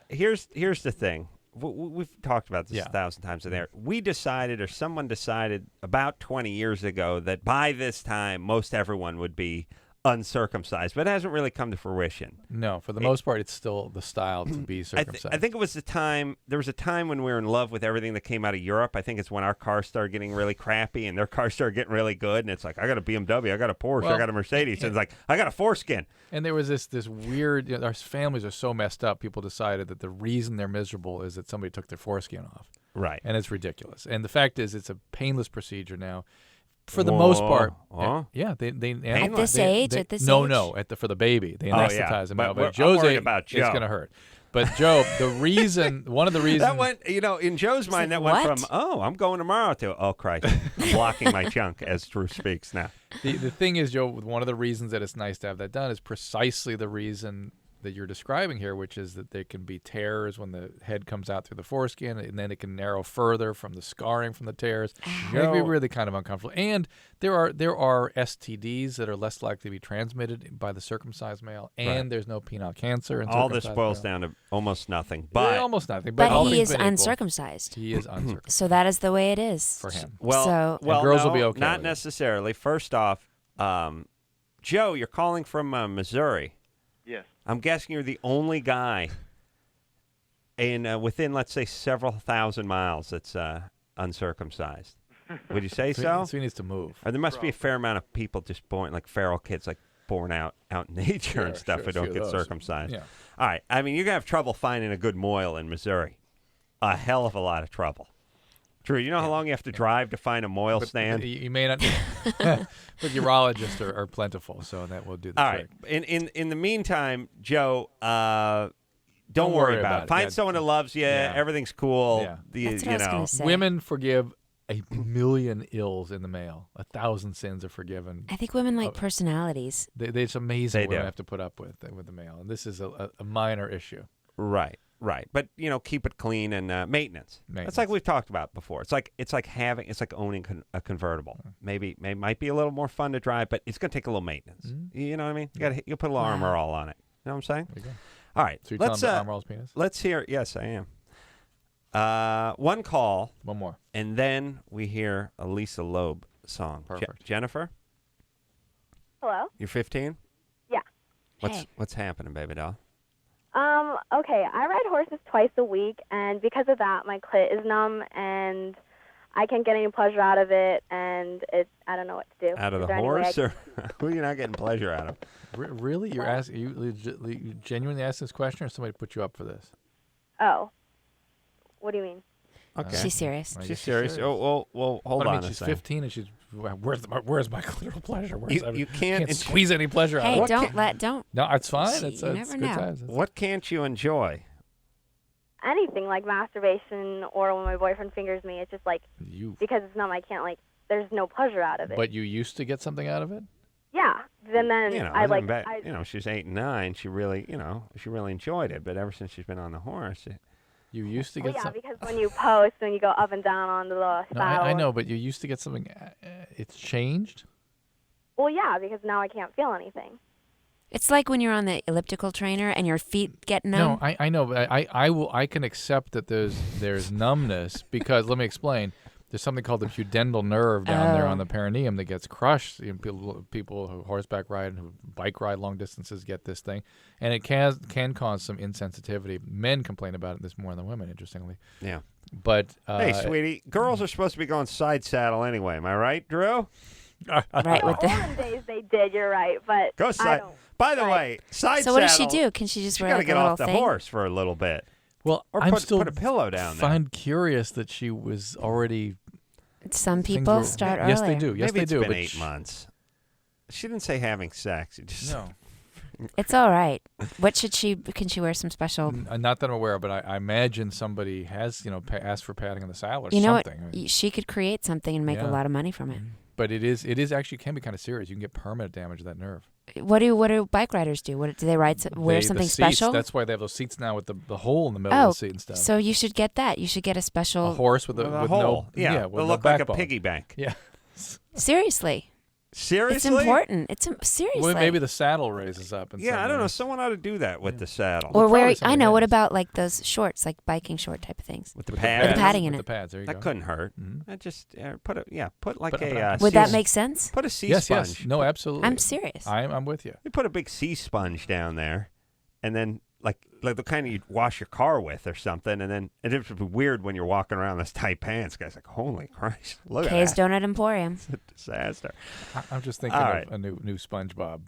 here's the thing. We've talked about this Yeah. 1,000 times in there. We decided, or someone decided about 20 years ago, that by this time, most everyone would be uncircumcised, but it hasn't really come to fruition. No, for the most part, it's still the style to be circumcised. I think it was the time. There was a time when we were in love with everything that came out of Europe. I think it's when our cars started getting really crappy and their cars started getting really good. And it's like, I got a BMW, I got a Porsche, I Well, got a Mercedes. And it's like, I got a foreskin. And there was this weird. You know, our families are so messed up. People decided that the reason they're miserable is that somebody took their foreskin off, Right. and it's ridiculous. And the fact is, it's a painless procedure now. For the most part, Whoa. yeah, they At this age? At this no, age? no, for the baby, they Oh, yeah. anesthetize them But out. we're- But I'm Joe's worried age, about it's Joe. going to hurt. But Joe, one of the reasons That went, in Joe's mind, that went what? from, oh, I'm going tomorrow to, oh, Christ, I'm blocking my junk as Drew speaks now. the thing is, Joe, one of the reasons that it's nice to have that done is precisely the reason that you're describing here, which is that there can be tears when the head comes out through the foreskin, and then it can narrow further from the scarring from the tears. It can be really kind of uncomfortable. And there are STDs that are less likely to be transmitted by the circumcised male, and there's no penile cancer. All this boils down to almost nothing. But almost nothing. But all he things is being equal, uncircumcised. he is uncircumcised. So that is the way it is for him. Well, girls will no, be okay not with it. necessarily. First off, Joe, you're calling from Missouri. Yes. I'm guessing you're the only guy in within, let's say, several thousand miles that's uncircumcised. Would you say so? So he needs to move. Or there must be a fair amount of people just born, like feral kids, like born out in nature and stuff, who don't get circumcised. Yeah. All right. I mean, you're going to have trouble finding a good moil in Missouri. A hell of a lot of trouble. Drew, you know how long you have to drive to find a moil stand? You may not, but urologists are plentiful, so that will do the All trick. right. In the meantime, Joe, don't worry about it. Find someone that loves you. Yeah. Everything's cool. Yeah. That's what I was gonna say. Women forgive 1,000,000 ills in the male. 1,000 sins are forgiven. I think women like personalities. It's amazing They what do. I have to put up with the male, and this is a minor issue. Right. But keep it clean and maintenance. That's like we've talked about before. It's like owning a convertible. Maybe might be a little more fun to drive, but it's going to take a little maintenance. You know what I mean? You put a little armor all on it. You know what I'm saying? There you go. All right. So you're telling me Armor All's penis? Let's hear. Yes, I am. One call. One more. And then we hear a Lisa Loeb song. Perfect. Jennifer? Hello? You're 15? Yeah. What's happening, baby doll? Okay, I ride horses twice a week, and because of that, my clit is numb, and I can't get any pleasure out of it, and I don't know what to do. Out of Is the there any way I horse, can- or who are you not getting pleasure out of? Really? You're asking? You genuinely asked this question, or somebody put you up for this? Oh. What do you mean? Okay. She's serious. She's serious. Oh, well, hold But I on mean, a she's second. 15, and she's where's my clitoral pleasure? You can't squeeze any pleasure out Hey, of it. don't. No, it's fine. It's You it's never good know. times. What can't you enjoy? Anything like masturbation or when my boyfriend fingers me. It's just like, because it's numb, I can't, there's no pleasure out of it. But you used to get something out of it? Yeah. Then I like... she's 8 and 9. She really, she really enjoyed it. But ever since she's been on the horse... You used to Well, get yeah, something. because when you post, when you go up and down on the No, saddle... I know, but you used to get something. It's changed? Well, yeah, because now I can't feel anything. It's like when you're on the elliptical trainer and your feet get numb. No, I know, but I can accept that there's numbness because let me explain. There's something called the pudendal nerve down there on the perineum that gets crushed. People who horseback ride and who bike ride long distances get this thing, and it can cause some insensitivity. Men complain about it more than women, interestingly. Yeah. But hey, sweetie, girls are supposed to be going side saddle anyway. Am I right, Drew? Right with the olden days they did. You're right, but Go I side. don't. By the way, side So what does she saddle, do? Can she just She wear got to like get a little off the thing? horse for a little bit. Well, Or I'm put still a pillow down there. find curious that she was already. Some things people were- start Yes, earlier. they do. Yes, Maybe they it's do. been but 8 months. She didn't say having sex. It just No. It's all right. What should she? Can she wear some special? Not that I'm aware of, but I imagine somebody has, asked for padding on the saddle or You know what? something. She could create something and make a Yeah. lot of money from it. But it is actually can be kind of serious. You can get permanent damage to that nerve. What do bike riders do? What do they ride? Wear The something seats, special? That's why they have those seats now with the hole in the middle of the seat and stuff. So you should get that. You should get a special A horse with a with hole. no Yeah, with it'll no look like a backbone. piggy bank. Yeah. Seriously. Seriously? It's important. Seriously. Well, maybe the saddle raises up. In Yeah, some I don't know. ways. Someone ought to do that with the saddle. Or wear. I somebody know. What has. about like those shorts, like biking short type of things? With the With pads. With the padding in With it. the pads. There you That go. couldn't hurt. Mhm. I just put like But- a. Would sea that make sense? Put a sea Yes, sponge. yes. No, absolutely. I'm serious. I'm with you. You put a big sea sponge down there, and then like the kind of you wash your car with or something, and then it would be weird when you're walking around in those tight pants. Guys, like, holy Christ, look Kay's at that. Donut Emporium. It's a disaster. I'm just thinking All of right. a new SpongeBob.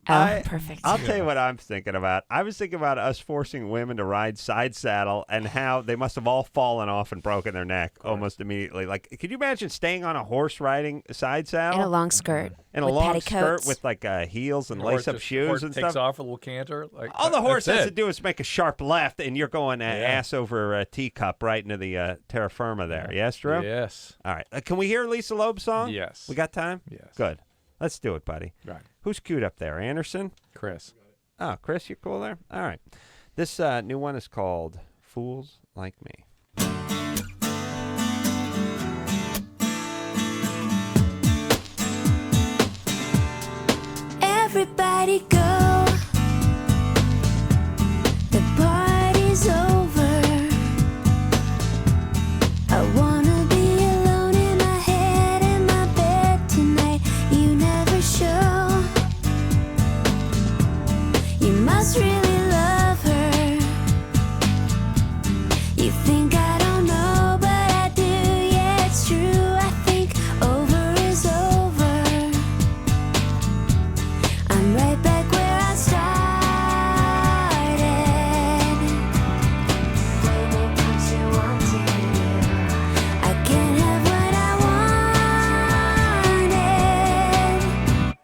Perfect. I'll tell you what I'm thinking about. I was thinking about us forcing women to ride side saddle and how they must have all fallen off and broken their neck almost immediately. Like, could you imagine staying on a horse riding a side saddle? In a long skirt. In a with long petticoats. skirt with like heels and The horse lace-up just- shoes horse and takes stuff. off a little canter. Like All the horse that's has it. to do is make a sharp left, and you're going ass over a teacup right into the terra firma there. Yes, Drew? Yes. All right. Can we hear Lisa Loeb's song? Yes. We got time? Yes. Good. Let's do it, buddy. Right. Who's queued up there? Anderson? Chris. Oh, Chris, you're cool there? All right. This new one is called Fools Like Me. Everybody go. The party's over. I wanna be alone in my head in my bed tonight. You never show. You must really love her. You think I don't know, but I do. Yeah, it's true. I think over is over. I'm right back where I started. Doing what you want to do. I can't have what I wanted,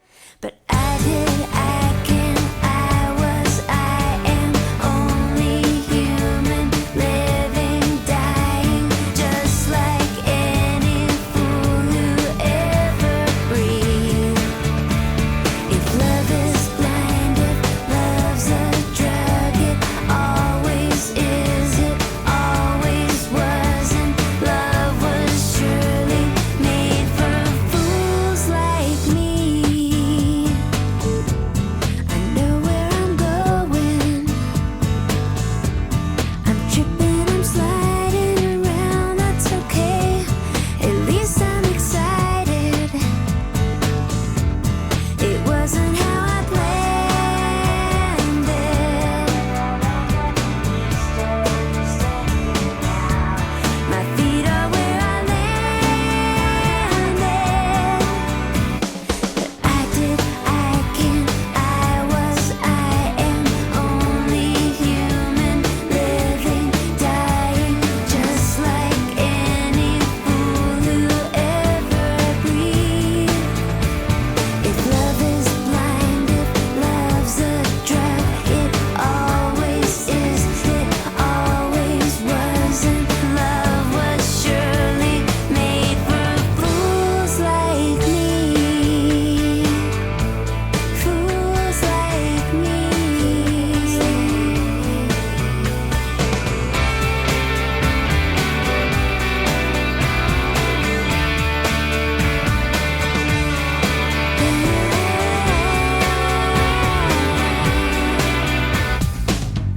but I did. I can. I was. I am only human, living, dying, just like any fool who ever breathed. If love is blind, if love's a drug, it always is, it always was, and love was surely made for fools like me. I know where I'm going. I'm tripping, I'm sliding around, that's okay. At least I'm excited. It wasn't how I planned it. My feet are where I landed. But I did, I can, I was, I am only human, living, dying, just like any fool who ever breathed. If love is blind, if love's a drug, it always is, it always was, and love was surely made for fools like me. Fools like me.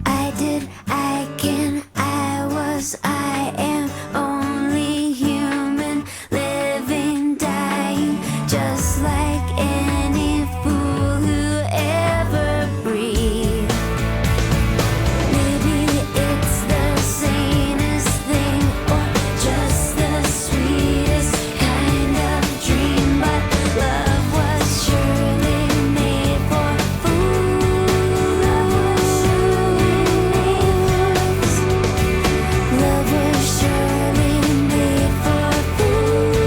I did, I can, I was, I am only human, living, dying, just like any fool who ever breathed. Maybe it's the sanest thing, or just the sweetest kind of dream, but love was surely made for fools. Love was surely made for fools.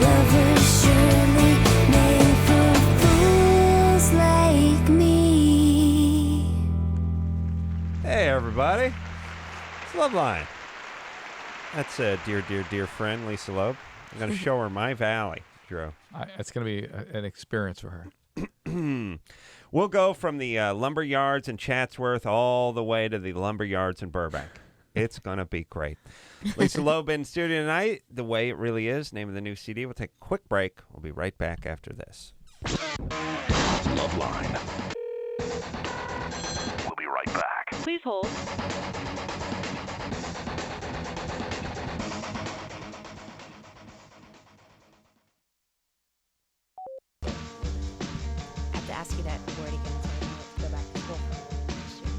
Love was surely made for fools like me. Hey, everybody. It's LoveLine. That's dear, dear, dear friend, Lisa Loeb. I'm going to show her my valley, Drew. It's going to be an experience for her. We'll go from the lumber yards in Chatsworth all the way to the lumber yards in Burbank. It's going to be great. Lisa Loeb in studio tonight, The Way It Really Is, name of the new CD. We'll take a quick break. We'll be right back after this. LoveLine. We'll be right back. Please hold. I have to ask you that word again so I know what to go back to school for next year.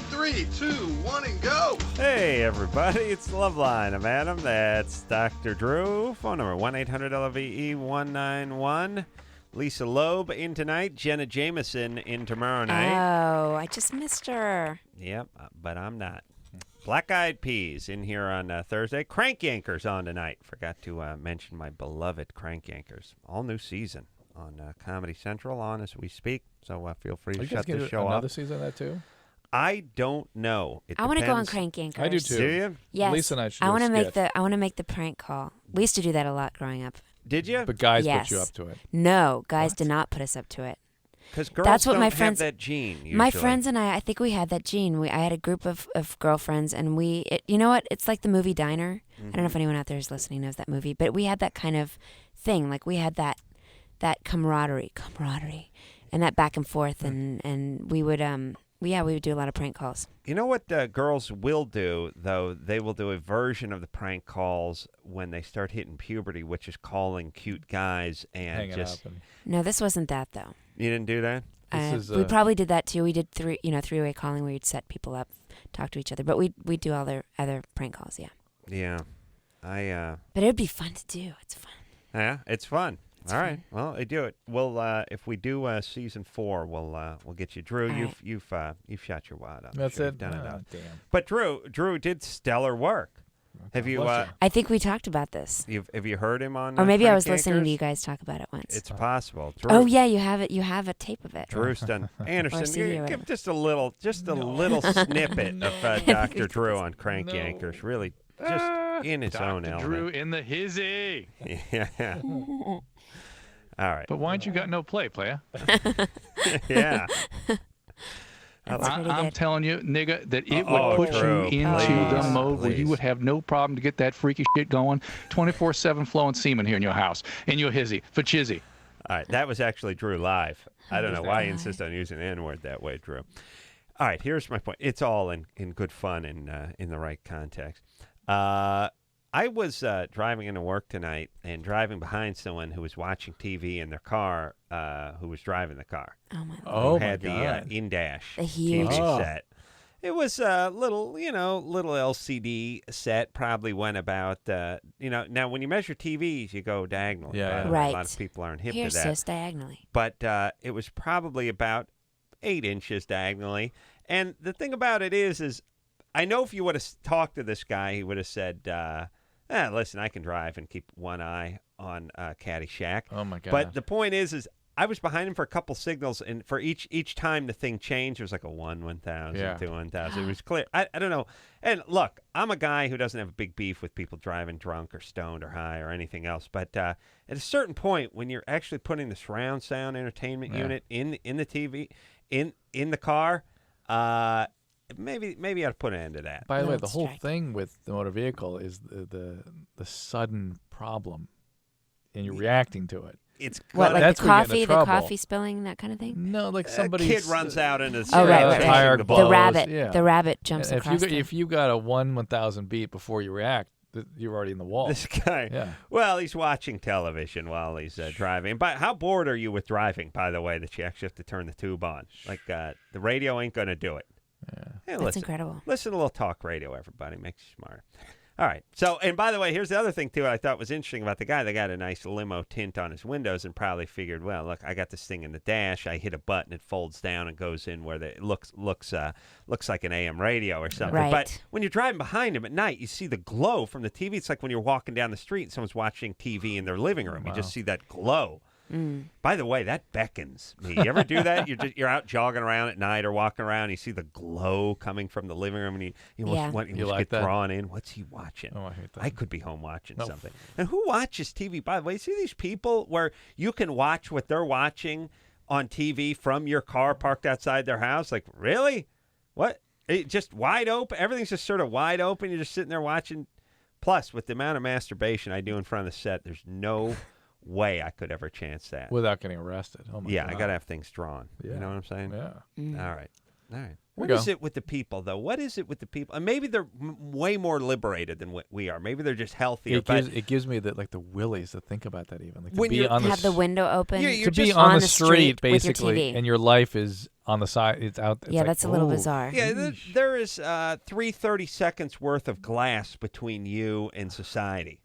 3, 2, 1, and go. Hey, everybody. It's LoveLine. I'm Adam. That's Dr. Drew. Phone number 1-800-LOVE-191. Lisa Loeb in tonight. Jenna Jameson in tomorrow night. Oh, I just missed her. Yep, but I'm not. Black Eyed Peas in here on Thursday. Crank Yankers on tonight. Forgot to mention my beloved Crank Yankers. All new season on Comedy Central on as we speak. So feel free to shut the show another off. season of that too? I don't know. I want to go on depends. Crank Yankers. I do too. Do you? Yes. Lisa and I should I do a want to make skit. I want to make the prank call. We used to do that a lot growing up. Did you? But guys Yes. put you up to it. No, guys What? did not put us up to it. Because girls That's what don't my have friends- that gene. Usually. My friends and I think we had that gene. I had a group of girlfriends, and you know what? It's like the movie Diner. I don't know if anyone out there who's listening knows that movie, but we had that kind of thing. Like we had that camaraderie, and that back and forth, and we would we would do a lot of prank calls. You know what girls will do, though? They will do a version of the prank calls when they start hitting puberty, which is calling cute guys and Hanging just. up. And No, this wasn't that though. You didn't do that? This is, We probably did that too. We did three-way calling where you'd set people up, talk to each other. But we do all their other prank calls, yeah. Yeah. But it would be fun to do. It's fun. Yeah, it's fun. It's All right. fun. Well, I do it. We'll if we do season 4, we'll get you, Drew. All You've shot your wad up. That's Sure, it. you've done it Oh, up. damn. But Drew did stellar work. Have you Bless you. I think we talked about this. have you heard him on? Or maybe I Crank was listening to Yankers? you guys talk about it once. It's possible. Drew, Oh yeah, you have it. You have a tape of it. Drew's done. Anderson, CD or give whatever. just a little snippet of Dr. Drew on Crank Yankers. Really, just in its own Dr. element. Drew in the hizzy. Yeah. All right. But why ain't you got no play, player? Yeah. That's pretty I'm good. telling you, nigga, that it Oh, would put Drew, you into the please, mode where you please. would have no problem to get that freaky shit going. 24/7 flowing semen here in your house, in your hizzy, for chizzy. All right, that was actually Drew live. I don't know why you insist on using the N-word that way, Drew. All right, here's my point. It's all in good fun and in the right context. I was driving into work tonight and driving behind someone who was watching TV in their car, who was driving the car. Oh my. Oh, who my had God. the in-dash The huge- TV Oh. set. It was a little LCD set. Probably went about, now when you measure TVs, you go diagonally. Yeah, by yeah. the way. Right. A lot of people aren't hip Here, to that. sis, diagonally. But it was probably about 8 inches diagonally. And the thing about it is I know if you would have talked to this guy, he would have said, listen, I can drive and keep one eye on Caddyshack. Oh my God. But the point is I was behind him for a couple signals, and for each time the thing changed, there was like a 1,000, Yeah. 2,000. It was clear. I don't know. And look, I'm a guy who doesn't have a big beef with people driving drunk or stoned or high or anything else. But at a certain point, when you're actually putting the surround sound entertainment unit in the TV, in the car, maybe I'd put an end to that. By the way, Little the whole distracting. thing with the motor vehicle is the sudden problem, and you're reacting to it. It's What, like That's the where you get into coffee, trouble. spilling, that kind of thing? No, like A somebody kid runs out into the Oh, right, right, right. tire the blows. The rabbit. Yeah. The rabbit jumps And across. if you got a 1/1000 beat before you react, you're already in the wall. This guy. Yeah. Well, he's watching television while he's driving. But how bored are you with driving, by the way, that you actually have to turn the tube on? Like, the radio ain't going to do it. Yeah. Hey, That's listen, incredible. listen to a little talk radio, everybody. Makes you smarter. All right. So, and by the way, here's the other thing, too, I thought was interesting about the guy. They got a nice limo tint on his windows and probably figured, well, look, I got this thing in the dash. I hit a button, it folds down and goes in where it looks like an AM radio or something. Right. But when you're driving behind him at night, you see the glow from the TV. It's like when you're walking down the street and someone's watching TV in their living room. You just see that glow. By the way, that beckons me. You ever do that? You're out jogging around at night or walking around, and you see the glow coming from the living room, and you Yeah. almost You like get that? drawn in. What's he watching? Oh, I hate that. I could be home watching No. something. And who watches TV? By the way, see these people where you can watch what they're watching on TV from your car parked outside their house? Like, really? What? It just wide open? Everything's just sort of wide open. You're just sitting there watching. Plus, with the amount of masturbation I do in front of the set, there's no way I could ever chance that. Without getting arrested. Oh my Yeah, God. I got to have things drawn. Yeah. You know what I'm saying? Yeah. All right. All right. we What go. is it with the people, though? What is it with the people? And maybe they're way more liberated than what we are. Maybe they're just healthier. It gives me the willies to think about that even. Like to When be you're- on the Have the window open. You're to be just on on the the street street with your basically, TV. and your life is on the side. It's out. It's Yeah, like, that's a little ooh. bizarre. Yeah, there is 3 seconds worth of glass between you and society.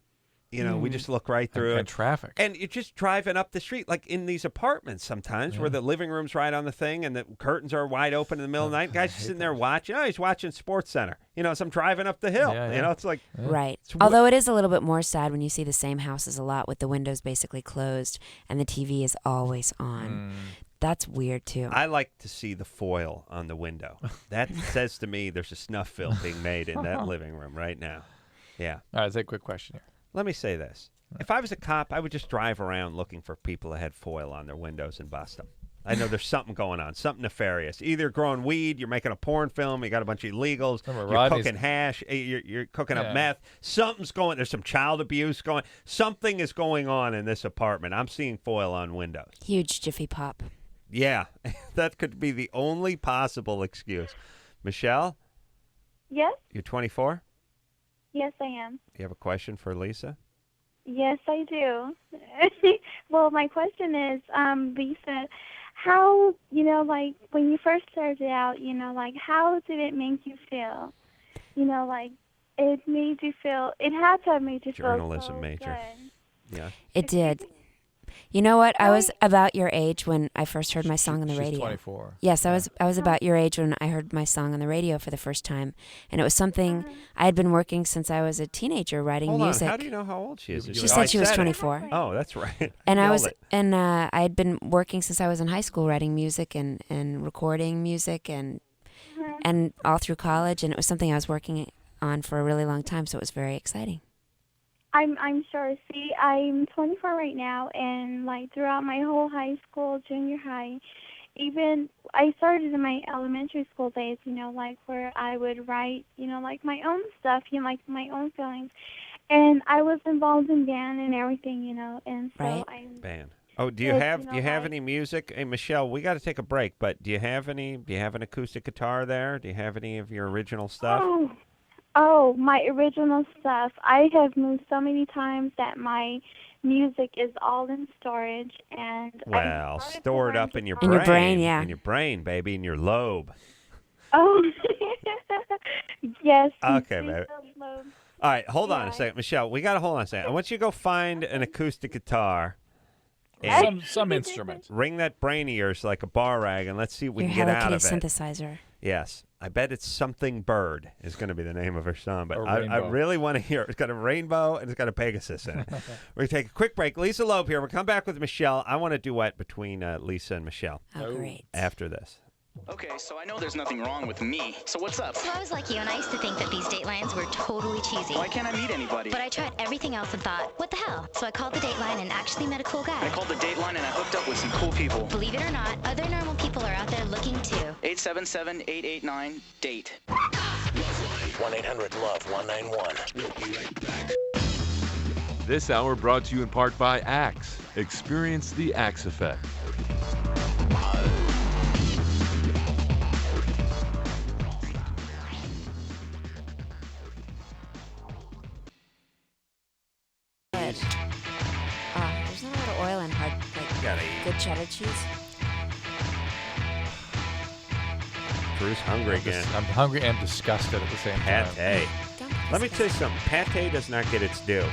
You know, we just look right through and it. traffic. And you're just driving up the street, like in these apartments sometimes, where the living room's right on the thing and the curtains are wide open in the middle of the night. Guys just sitting there watching. Oh, he's watching Sports Center. You know, as I'm driving up the hill. Yeah, You yeah. know, it's like, Right. It's Although it is a little bit more sad when you see the same houses a lot with the windows basically closed and the TV is always on. That's weird too. I like to see the foil on the window. That says to me there's a snuff film being made in that living room right now. Yeah. All right, let's take a quick question here. Let me say this. If I was a cop, I would just drive around looking for people that had foil on their windows and bust them. I know there's something going on, something nefarious. Either growing weed, you're making a porn film, you got a bunch of illegals, you're cooking hash, you're cooking up meth. Something's going. There's some child abuse going. Something is going on in this apartment. I'm seeing foil on windows. Huge Jiffy Pop. Yeah, that could be the only possible excuse. Michelle? Yes? You're 24? Yes, I am. You have a question for Lisa? Yes, I do. Well, my question is, Lisa, how, like, when you first started out, like, how did it make you feel? Like, it had to have made you feel Journalism so major. good. Yeah. It did. You know what? I was about your age when I first heard my song on the She's radio. 24. Yes, I was about your age when I heard my song on the radio for the first time, and it was something I had been working since I was a teenager, writing Hold music. on. How do you know how old she is? She said she was 24. Oh, that's right. And Nailed it. I had been working since I was in high school, writing music and recording music and all through college, and it was something I was working on for a really long time, so it was very exciting. I'm sure. See, I'm 24 right now, and like throughout my whole high school, junior high, even I started in my elementary school days, like where I would write, like my own stuff, like my own feelings, and I was involved in band and everything, and so Band. Oh, do you have any music? Hey, Michelle, we got to take a break, but do you have an acoustic guitar there? Do you have any of your original stuff? Oh, my original stuff. I have moved so many times that my music is all in storage, and well, stored up in your brain. In your brain, yeah. In your brain, baby, in your lobe. Oh, yes. Okay, baby. All right, hold on a second, Michelle. We got to hold on a second. I want you to go find an acoustic guitar. Some instrument. Ring that brain of yours like a bar rag, and let's see what we Your can get Hello out Kitty of it. synthesizer. Yes. I bet it's Something Bird is going to be the name of her song. But Or I Rainbow. really want to hear it. It's got a rainbow and it's got a Pegasus in it. We're going to take a quick break. Lisa Loeb here. We'll come back with Michelle. I want a duet between Lisa and Michelle. Oh, great. After this. Okay, so I know there's nothing wrong with me. So what's up? So I was like you, and I used to think that these Datelines were totally cheesy. Why can't I meet anybody? But I tried everything else and thought, what the hell? So I called the Dateline and actually met a cool guy. I called the Dateline and I hooked up with some cool people. Believe it or not, other normal people are out there looking too. 877-889-DATE. 1-800-LOVE-191. We'll be right back. This hour brought to you in part by Axe. Experience the Axe effect. There's not a lot of oil in hard, Gotta eat. good cheddar cheese. Drew's hungry again. I'm hungry and disgusted at the same time. Pate. Let me tell you something. Pate does not get its due.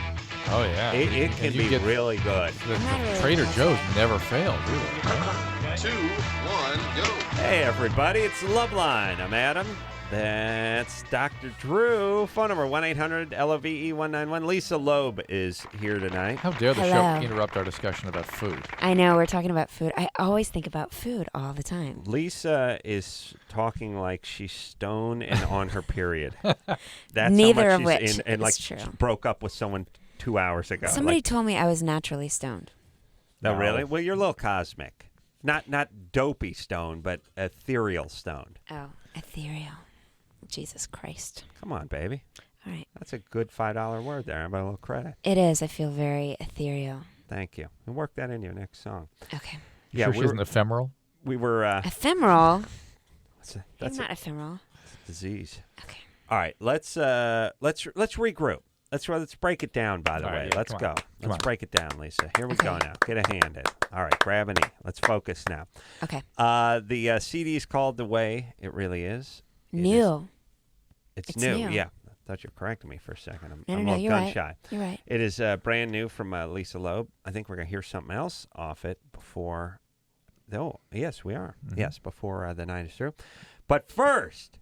Oh, yeah. It can And you be get- really good. The Trader Joe's never failed, do they? Right? 2, 1, go. Hey, everybody. It's LoveLine. I'm Adam. That's Dr. Drew. Phone number 1-800-LOVE-191. Lisa Loeb is here tonight. How dare the Hello. show interrupt our discussion about food? I know, we're talking about food. I always think about food all the time. Lisa is talking like she's stoned and on her period. That's Neither how of much which she's in, and is like true. broke up with someone 2 hours ago. Somebody Like, told me I was naturally stoned. no, No. really? Well, you're a little cosmic. Not dopey stoned, but ethereal stoned. Oh, ethereal. Jesus Christ. Come on, baby. All right. That's a good $5 word there. How about a little credit? It is. I feel very ethereal. Thank you. And work that in your next song. Okay. Yeah, Sure we she's were- an ephemeral? We were. Ephemeral? That's I'm not ephemeral. a disease. Okay. All right, let's regroup. Let's break it down. By the All way, right, yeah, let's come go. on. Come Let's on. break it down, Lisa. Here we go now. Get a hand in. All right, grab a knee. Let's focus now. Okay. The CD is called "The Way It Really Is." New. It's It's new. new. Yeah. I thought you were correcting me for a second. I'm No, a no, little you're gun right. shy. You're right. It is brand new from Lisa Loeb. I think we're gonna hear something else off it before. Oh, yes, we are. Mm-hmm. Yes, before the night is through. But first,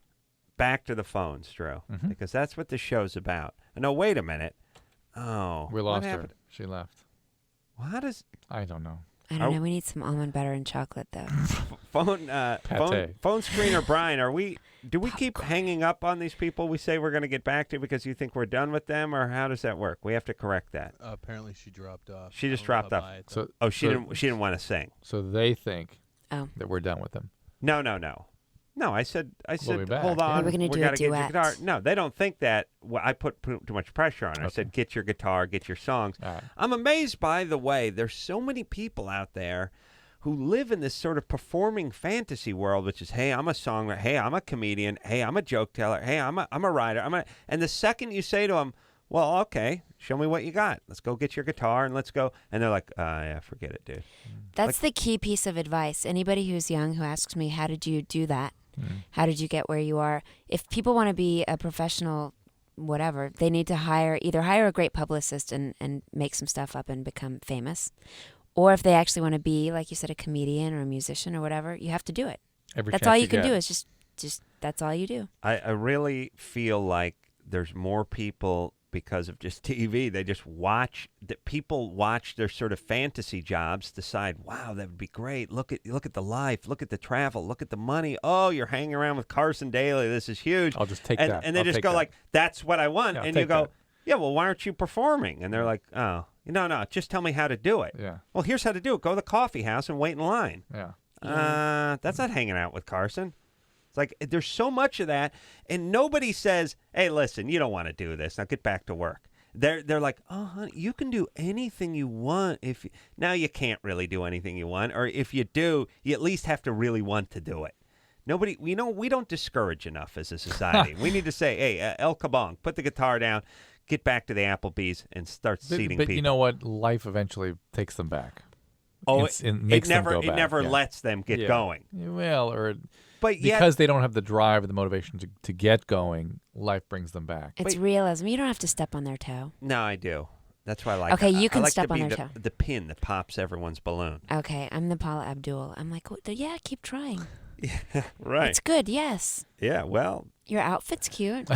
back to the phones, Drew, Mm-hmm. because that's what the show's about. No, wait a minute. Oh, We what lost her. happened? She left. Well, how does? I don't know. I don't know. We need some almond butter and chocolate, though. Phone screener Brian, do we keep hanging up on these people we say we're going to get back to because you think we're done with them, or how does that work? We have to correct that. Apparently she dropped off. She just dropped off. She didn't want to sing. So they think that we're done with them. No. No, I said, We'll be back. hold on. We're gonna do a gotta get your duet. guitar. No, they don't think that. Well, I put too much pressure on her. I said, get your guitar, get your songs. I'm amazed, by the way, there's so many people out there who live in this sort of performing fantasy world, which is, hey, I'm a songwriter. Hey, I'm a comedian. Hey, I'm a joke teller. Hey, I'm a writer. And the second you say to them, well, okay, show me what you got. Let's go get your guitar and let's go. And they're like, yeah, forget it, dude. That's the key piece of advice. Anybody who's young who asks me, how did you do that? How did you get where you are? If people want to be a professional, whatever, they need to either hire a great publicist and make some stuff up and become famous. Or if they actually want to be, like you said, a comedian or a musician or whatever, you have to do it. That's all you can do is just that's all you do. I really feel like there's more people because of just TV. They just watch that people watch their sort of fantasy jobs, decide, wow, that would be great. Look at the life, look at the travel, look at the money. Oh, you're hanging around with Carson Daly. This is huge. I'll just take that. And they just go like, that's what I want. And you go, yeah, well, why aren't you performing? And they're like, oh, no, just tell me how to do it. Yeah. Well, here's how to do it. Go to the coffee house and wait in line. Yeah. That's not hanging out with Carson. It's like there's so much of that, and nobody says, hey, listen, you don't want to do this. Now get back to work. They're like, oh, honey, you can do anything you want. Now you can't really do anything you want, or if you do, you at least have to really want to do it. We don't discourage enough as a society. We need to say, hey, El Kabong, put the guitar down, get back to the Applebee's, and start seating people. But you know what? Life eventually takes them back. Oh, it makes them go back. It never lets them get going. Well, but because they don't have the drive or the motivation to get going, life brings them back. It's realism. You don't have to step on their toe. No, I do. That's why I like. Okay, you can I like step to on be their toe. the pin that pops everyone's balloon. Okay, I'm the Paula Abdul. I'm like, yeah, keep trying. Yeah, right. It's good, yes. Yeah, well. Your outfit's cute.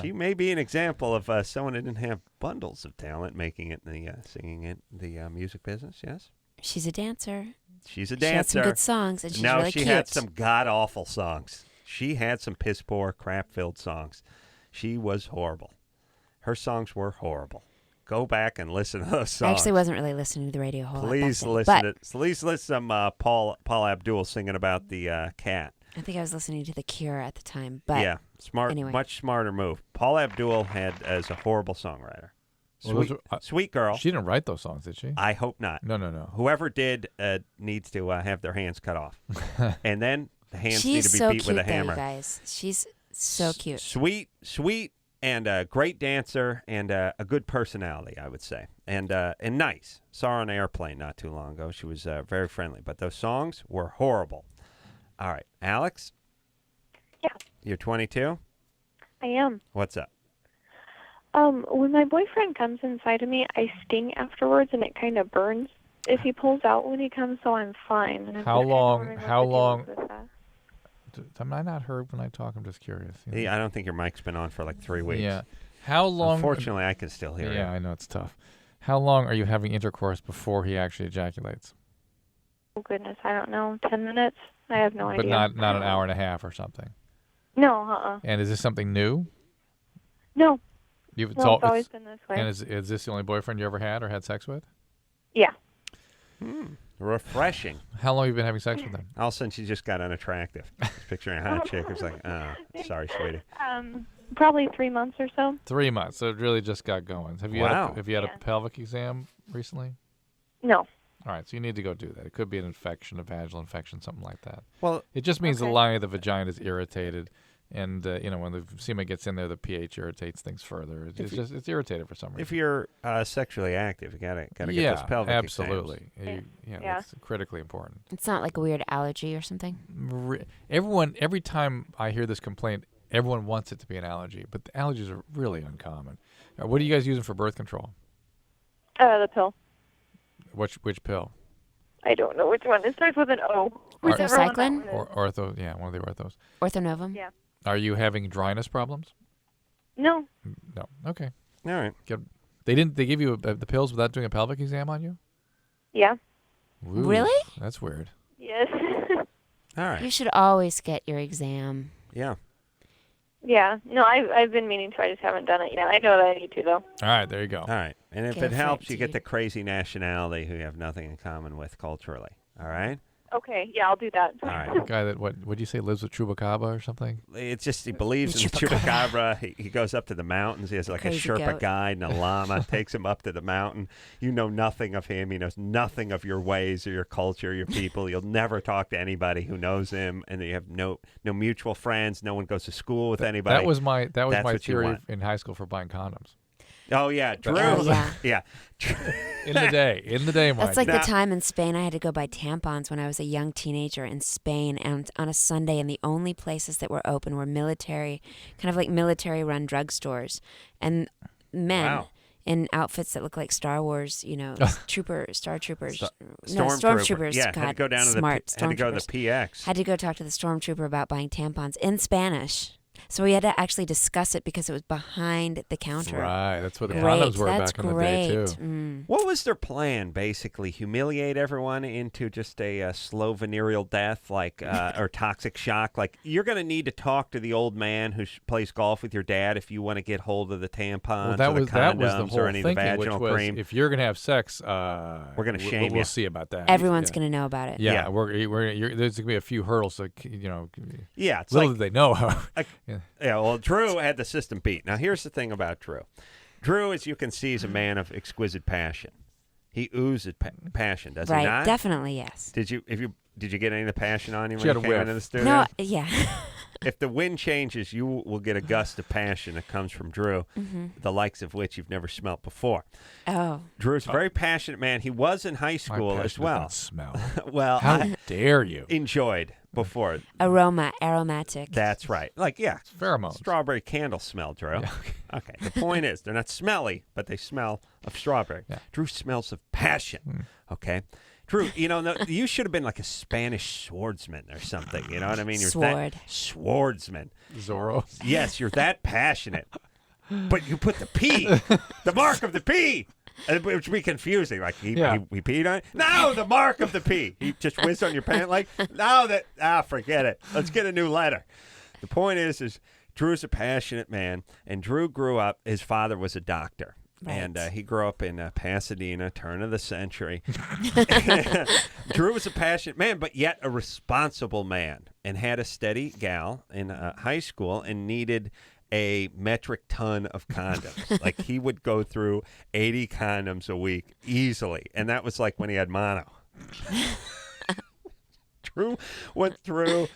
She may be an example of someone who didn't have bundles of talent making it in the singing it the music business. Yes. She's a dancer. She's a She had dancer. some good songs, and she's no, really she cute. had some god-awful songs. She had some piss-poor, crap-filled songs. She was horrible. Her songs were horrible. Go back and listen to those songs. I actually wasn't really listening to the radio a whole lot. Please listen to some Paul Abdul singing about the cat. I think I was listening to The Cure at the time. But yeah, smart, anyway. Much smarter move. Paul Abdul as a horrible songwriter. Sweet girl. She didn't write those songs, did she? I hope not. No. Whoever did needs to have their hands cut off, and then the hands need She's to be so beat cute, with a hammer. though, you guys. She's so cute. Sweet, and a great dancer, and a good personality, I would say, and nice. Saw her on an airplane not too long ago. She was very friendly, but those songs were horrible. All right, Alex. Yeah. You're 22. I am. What's up? When my boyfriend comes inside of me, I sting afterwards, and it kind of burns if he pulls out when he comes, so I'm fine. And I'm How just long? wondering what How to do long? with that. Am I not heard when I talk? I'm just curious. Yeah, I don't think your mic's been on for like 3 weeks. Yeah. How long? Unfortunately, I can still hear you. Yeah, I know it's tough. How long are you having intercourse before he actually ejaculates? Oh, goodness, I don't know. 10 minutes? I have no idea. But not an hour and a half or something. No, And is this something new? No. It's always been this way. And is this the only boyfriend you ever had or had sex with? Yeah. Refreshing. How long have you been having sex with him? All of a sudden, she just got unattractive. Just picturing a hot chick who's like, oh, sorry, sweetie. Probably 3 months or so. 3 months. So it really just got going. Have you had a pelvic exam recently? No. All right, so you need to go do that. It could be an infection, a vaginal infection, something like that. Well, it just means the lining of the vagina is irritated, and when the semen gets in there, the pH irritates things further. It's irritated for some reason. If you're sexually active, you gotta get those pelvic absolutely. exams. That's critically important. It's not like a weird allergy or something. Every time I hear this complaint, everyone wants it to be an allergy, but the allergies are really uncommon. What are you guys using for birth control? The pill. Which pill? I don't know which one. It starts with an O. Orthocycline? Or ortho, yeah, one of the orthos. Orthonovum? Yeah. Are you having dryness problems? No. No. Okay. All right. They give you the pills without doing a pelvic exam on you? Yeah. Ooh, Really? That's weird. Yes. All right. You should always get your exam. Yeah. Yeah. No, I've been meaning to. I just haven't done it yet. I know that I need to, though. All right, there you go. All right. And if Go it for helps, it, you get dude. the crazy nationality who you have nothing in common with culturally. All right? Okay. Yeah, I'll do that. All right. The guy that, what'd you say, lives with Chupacabra or something? It's just he believes in the chupacabra. He goes up to the mountains. He has like a Crazy Sherpa goat. guide and a llama. Takes him up to the mountain. You know nothing of him. He knows nothing of your ways or your culture, your people. You'll never talk to anybody who knows him, and you have no mutual friends. No one goes to school with anybody. That was my That's what you theory want. in high school for buying condoms. Oh yeah, Drew. Oh, yeah. Yeah. In the day, mind That's like you. the time in Spain I had to go buy tampons when I was a young teenager in Spain, and on a Sunday, and the only places that were open were military, kind of like military-run drugstores, and men Wow. in outfits that look like Star Wars, star troopers. Stormtrooper. Stormtroopers. Yeah, God, had to go down to smart the had to go to the stormtroopers. PX. Had to go talk to the stormtrooper about buying tampons in Spanish. So we had to actually discuss it because it was behind the counter. Right, that's what the Great, condoms were that's back in the day, too. great. Mm. What was their plan? Basically, humiliate everyone into just a slow venereal death, like or toxic shock. Like you're going to need to talk to the old man who plays golf with your dad if you want to get hold of the tampons, Well, or the that was the condoms, whole or any of the thinking, which vaginal was cream. if you're gonna have sex, we're gonna shame we'll you. see about that. Everyone's Yeah. going to know about it. Yeah, there's gonna be a few hurdles. Yeah, it's little like- did they know how. Yeah, well, Drew had the system beat. Now, here's the thing about Drew. Drew, as you can see, is a man of exquisite passion. He oozes passion, does Right, he not? definitely, yes. Did you get any of the passion on you She when had you a came whiff. into the studio? No, yeah. If the wind changes, you will get a gust of passion that comes from Drew, the likes of which you've never smelt before. Oh. Drew's a very passionate man. He was in high My school passion as does well. not smell. Well, How I dare you? enjoyed before. Aromatic. That's right. Like, yeah, Pheromones. strawberry candle smell, Drew. Yeah, Okay. The point is, they're not smelly, but they smell of strawberry. Yeah. Drew smells of passion. Okay. Drew, you should have been like a Spanish swordsman or something. You know what I mean? You're Sword. that swordsman. Zorro. Yes, you're that passionate. But you put the P, the mark of the P. Which would be confusing. Like, he peed on it? No, the mark of the P. He just whizzed on your pant leg? No, forget it. Let's get a new letter. The point is Drew's a passionate man, and Drew grew up, his father was a doctor. Right. And he grew up in Pasadena, turn of the century. Drew was a passionate man, but yet a responsible man, and had a steady gal in high school and needed a metric ton of condoms. Like, he would go through 80 condoms a week easily, and that was like when he had mono. Drew went through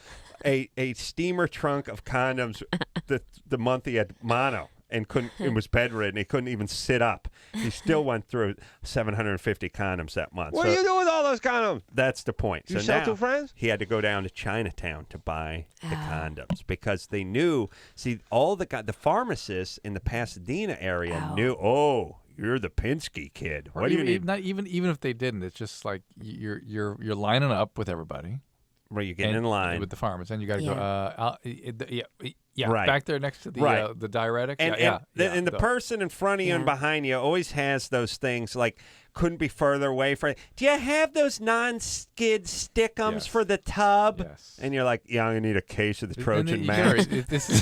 a steamer trunk of condoms the month he had mono. And was bedridden. He couldn't even sit up. He still went through 750 condoms that month. What do you do with all those condoms? That's the point. You so sell now to friends? he had to go down to Chinatown to buy the condoms because they knew. See, all the pharmacists in the Pasadena area knew. Oh, you're the Pinsky kid. Or What do you even, need? Not even if they didn't, it's just like you're lining up with everybody. Where you're getting in line with the farmers, and you got to go. Yeah, right. Back there next to the diuretic. And the person in front of you and behind you always has those things like couldn't be further away from. Do you have those non-skid stickums for the tub? Yes. And you're like, yeah, I'm gonna need a case of the Trojan Gary, Max. this is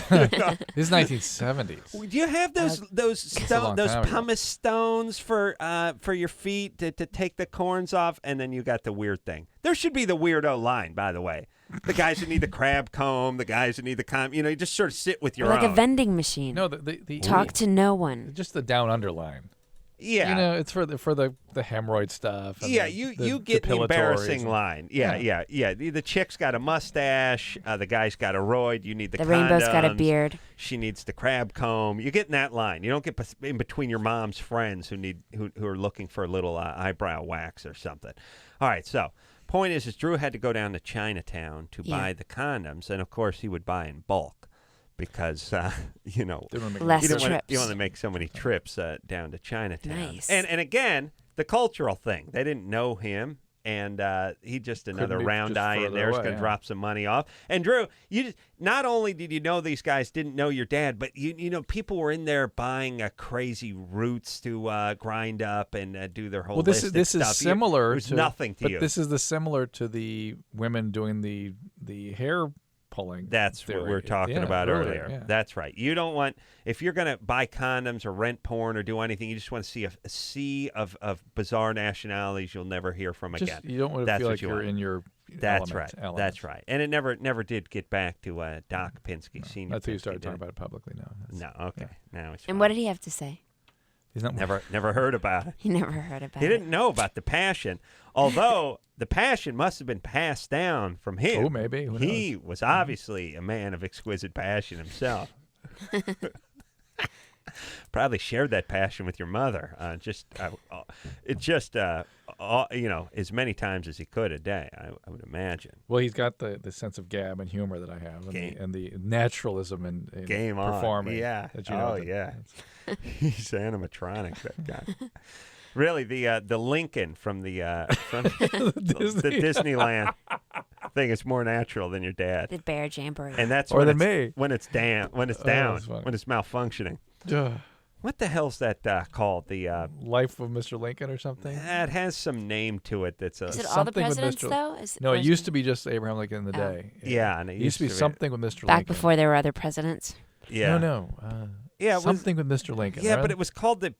1970s. Do you have those a long time ago. pumice stones for your feet to take the corns off? And then you got the weird thing. There should be the weirdo line, by the way. The guys who need the crab comb, the guys who need the comb. You just sort of sit with your Like own. a vending machine. No, the Talk to no one. Just the down underline. Yeah, it's for the hemorrhoid stuff. And Yeah, the you get the depilatories embarrassing and- line. Yeah. The chick's got a mustache. The guy's got a roid. You need the rainbow's got a condoms. beard. She needs the crab comb. You get in that line. You don't get in between your mom's friends who are looking for a little eyebrow wax or something. All right, so point is Drew had to go down to Chinatown to buy the condoms, and of course he would buy in bulk. Because Less you don't trips. want to make so many trips down to Chinatown. Nice. And again, the cultural thing. They didn't know him. and he just another be round just eye in further there is away, going to yeah. drop some money off. And Drew, not only did you know these guys didn't know your dad, but you know people were in there buying crazy roots to grind up and do their whole. Well, this is stuff. similar. It was to, nothing to but you. this is similar to the women doing the hair pulling. That's what we were talking about earlier. Yeah. That's right. You don't want, if you're going to buy condoms or rent porn or do anything, you just want to see a sea of bizarre nationalities you'll never hear from again. You don't want to That's feel what like you you're want. in your That's element. right. That's right. And it never did get back to Doc Pinsky, No, Senior. that's who you Pinsky, started did talking it? about it publicly now. No, okay. Now it's And what did he have to say? He's not never heard about it. He never heard about He it. didn't know about the passion, although the passion must have been passed down from him. Oh, maybe. Who He knows? was obviously a man of exquisite passion himself. Probably shared that passion with your mother. You know, as many times as he could a day. I would imagine. Well, he's got the sense of gab and humor that I have, and the naturalism in Game on. performing. Yeah. That you know Oh, yeah. He's animatronic, that guy. Really, the Lincoln from the Disneyland thing is more natural than your dad. The Bear Jamboree. And that's Or when than it's, me. when it's down, that's funny. when it's malfunctioning. Ugh. What the hell's that called? The Life of Mr. Lincoln or something? it has some name to it. That's Is it all the something with presidents Mr. though? No, or it is used to be just Abraham Lincoln in the Oh. day. Yeah, and it used to be something with Mr. back Lincoln. before there were other presidents? Yeah. No. Yeah, it was- something with Mr. Lincoln. Yeah, right? but it was called the.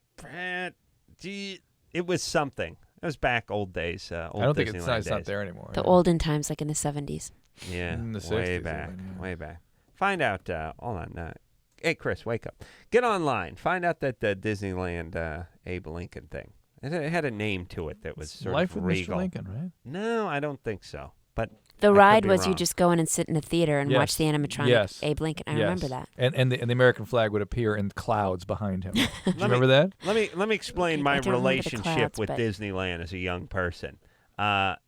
It was something. It was back old days. Old I don't think Disneyland it's not days. there anymore. The olden times, like in the 70s. Yeah, In the way 60s back, even, yeah. way back. Find out. Hold on. Hey, Chris, wake up. Get online. Find out that Disneyland Abe Lincoln thing. It had a name to it that was sort Life of with regal. Mr. Lincoln, right? No, I don't think so. But The I could ride be was you wrong. just go in and sit in a theater and watch Yes. the animatronic Yes. Abe Lincoln. I Yes. remember that. And the American flag would appear in clouds behind him. Do you Let remember me, that? Let me explain I my don't remember the relationship clouds, with but- Disneyland as a young person.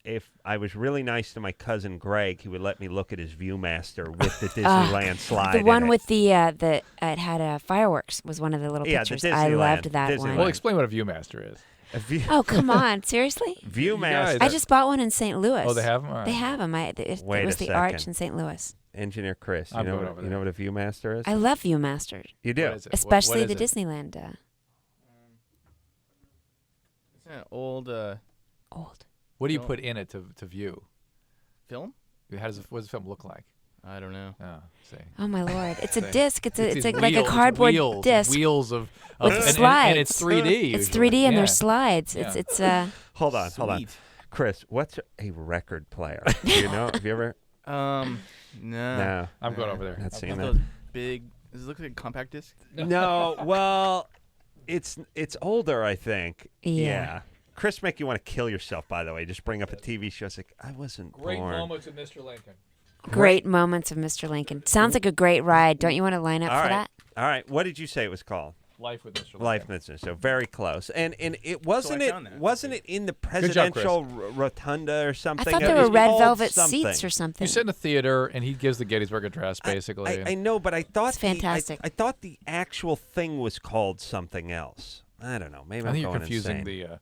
If I was really nice to my cousin Greg, he would let me look at his ViewMaster with the Disneyland slide. The one in with the it had fireworks was one of the little Yeah, the pictures. I Disneyland- loved that Disneyland. one. Well, explain what a ViewMaster is. Oh, come on. Seriously? ViewMaster. I just bought one in St. Louis. Oh, they have 'em? All right. They have them. It Wait was a the second. Arch in St. Louis. Engineer Chris, I'm going over you know what a ViewMaster is? I love ViewMaster. You do? What is it? Especially what the is it? Disneyland. It's an old Old. What do you No. put in it to view? film. What does the film look like? I don't know. Oh, see. Oh my Lord! It's a See. disc. It's these like a wheels- cardboard wheels, disc Wheels of with and slides. it's 3D. It's usually. 3D and Yeah. there's slides. Yeah. It's Hold on. Sweet. Chris, what's a record player? Do you know? Have you ever? No. No. I'm going over there. Not seen One that. of those big. Does it look like a compact disc? No. Well, it's older, I think. Yeah. Chris, make you want to kill yourself. By the way, just bring up a TV show. It's like I wasn't Great born. moments of Mr. Lincoln. great moments of Mr. Lincoln. Sounds like a great ride. Don't you want to line up All for right. that? All right. What did you say it was called? Life with Mr. Lincoln. Life Mitzvah. So very close. And it wasn't I it found that. wasn't it in the job, Chris. presidential rotunda or something? I thought It there was were red called velvet something. seats or something. You sit in a theater, and he gives the Gettysburg Address, basically. I know, but I thought It's fantastic. I thought the actual thing was called something else. I don't know. Maybe I I'm think you're going confusing insane.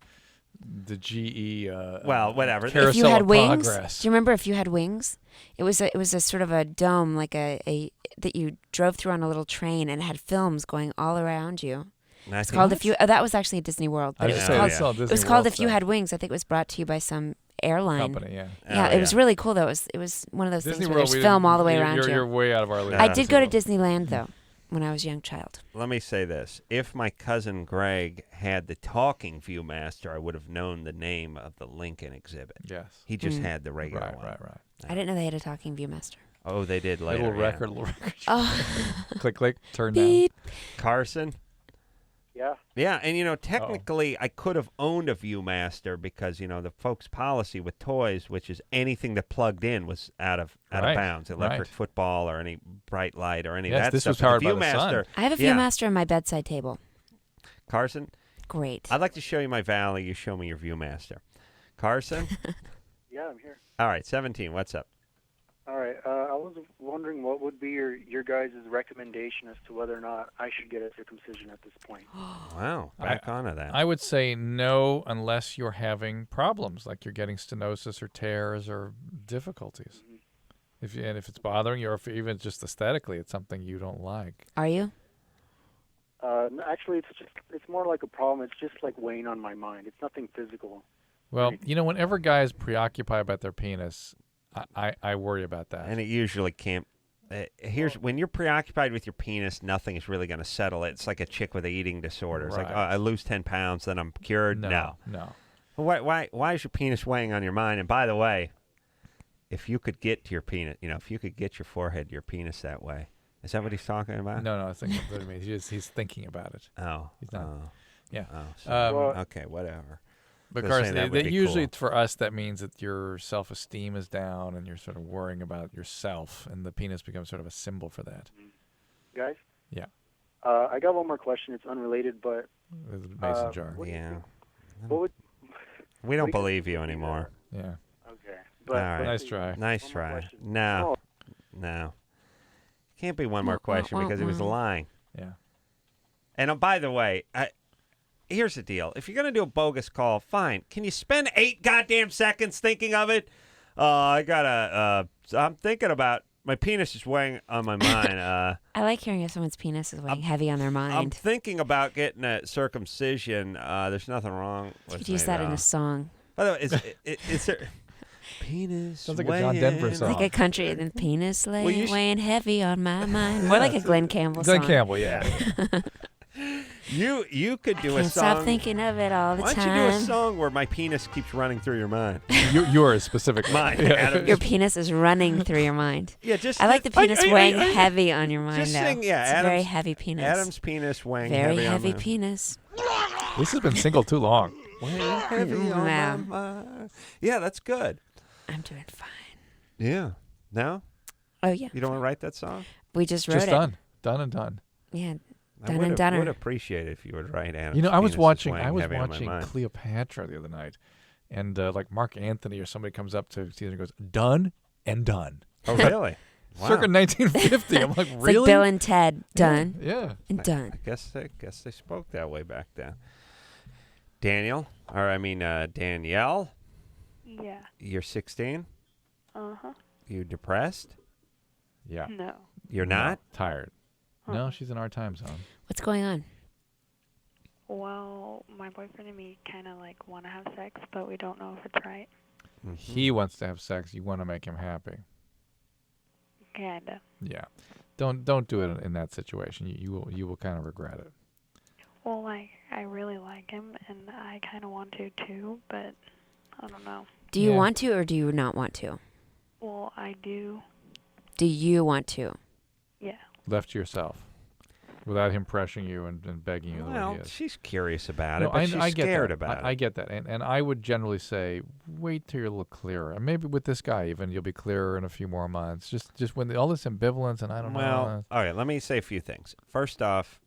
the GE. Well, whatever. If you Carousel had of wings, Progress. do you remember if you had wings? It was a sort of a dome, like a that you drove through on a little train, and it had films going all around you. It's called If You. Oh, that was actually a Disney World, but I it was say called. it's all It was Disney called World If You stuff. Had Wings. I think it was brought to you by some airline Company, yeah. Yeah, Oh, it was really cool though. It was one of those Disney things where World, there's we film didn't- all the way around you're way out of our league. I did go to Disney Disneyland though when I was a young child. Let me say this. If my cousin Greg had the talking ViewMaster, I would have known the name of the Lincoln exhibit. Yes. He just Mm. had the regular Right, one. right. I didn't know they had a talking ViewMaster. Oh, they did later. Little yeah. record, little record. Oh. Click, click, turn Beep. Carson? Yeah. Yeah, and technically I could have owned a ViewMaster because the folks' policy with toys, which is anything that plugged in, was out of Right, bounds. Electric right. football or any bright light or any Yes, of that this stuff. was powered But the by the sun. ViewMaster, I have a yeah. ViewMaster on my bedside table. Carson? Great. I'd like to show you my Valley. You show me your ViewMaster. Carson? Yeah, I'm here. All right, 17. What's up? All right. I was wondering what would be your guys' recommendation as to whether or not I should get a circumcision at this point. Wow, back onto that. I would say no unless you're having problems, like you're getting stenosis or tears or difficulties. Mm-hmm. If it's bothering you, or if even just aesthetically, it's something you don't like. Are you? Actually, it's more like a problem. It's just like weighing on my mind. It's nothing physical. Well, whenever guys preoccupied about their penis, I worry about that. And it usually can't. When you're preoccupied with your penis, nothing is really going to settle it. It's like a chick with an eating disorder. It's like, Right. I lose 10 pounds, then I'm cured. No. No. Well, why is your penis weighing on your mind? And by the way, if you could get to your penis, if you could get your forehead to your penis that way, is that what he's talking about? No, I think what I mean. He's thinking about it. Oh. He's not. Yeah. Oh, so, okay, whatever. Because that would be usually cool. for us that means that your self-esteem is down and you're sort of worrying about yourself, and the penis becomes sort of a symbol for that. Guys? Yeah. I got one more question. It's unrelated, but... There's a mason jar. We don't believe you anymore. Yeah. Okay. All right. Nice try. Nice try. No. Can't be one more question because he was lying. Yeah. And by the way, here's the deal. If you're going to do a bogus call, fine. Can you spend 8 goddamn seconds thinking of it? I'm thinking about, my penis is weighing on my mind. I like hearing if someone's penis is weighing heavy on their I'm mind. thinking about getting a circumcision. There's nothing wrong with You could use that in a song. By the way, is there... Penis sounds like a John Denver song. Like a country, and penis Well, you weighing heavy on my mind. More like a Glenn Campbell song. Glenn Campbell, yeah. You could do a Can't song. stop thinking of it all the Why don't time. you do a song where my penis keeps running through your mind? Yours specifically. Mine. Yeah. Adam's. Your penis is running through your mind. Yeah, just. I like the penis weighing I- heavy on your mind, Just though. sing, yeah. It's a very heavy penis. Adam's penis weighing Very heavy heavy on my, penis. This has been single too long. weighing heavy on my Wow. mind. Yeah, that's good. I'm doing fine. Yeah. No? Oh, yeah. You don't want to write that song? We just wrote Just it. done. Done and done. Yeah, I done would and done. would appreciate it if you would write Adam's I was penis is watching. weighing I was heavy on my watching mind. Cleopatra the other night, and like Mark Anthony or somebody comes up to Caesar and goes, "Done and done." Oh, really? Wow. Circa 1950. I'm like, It's really? like Bill and Ted. Done. Yeah. And done. I guess they spoke that way back then. Danielle. Yeah. You're 16? Uh-huh. You depressed? Yeah. No. You're not? Tired. No, she's in our time zone. What's going on? Well, my boyfriend and me kind of like want to have sex, but we don't know if it's right. He wants to have sex. You want to make him happy. Kinda. Yeah. Don't do it in that situation. You will kind of regret it. Well, I really like him, and I kind of want to too, but I don't know. Do you want to or do you not want to? Well, I do. Do you want to? Yeah. Left to yourself, without him pressuring you and begging you the way Well, he is. she's curious about No, it, but she's I get scared that. about it. I get that. And I would generally say, wait till you're a little clearer. And maybe with this guy even, you'll be clearer in a few more months. Just when all this ambivalence and I don't know. Well, all right, let me say a few things. First off,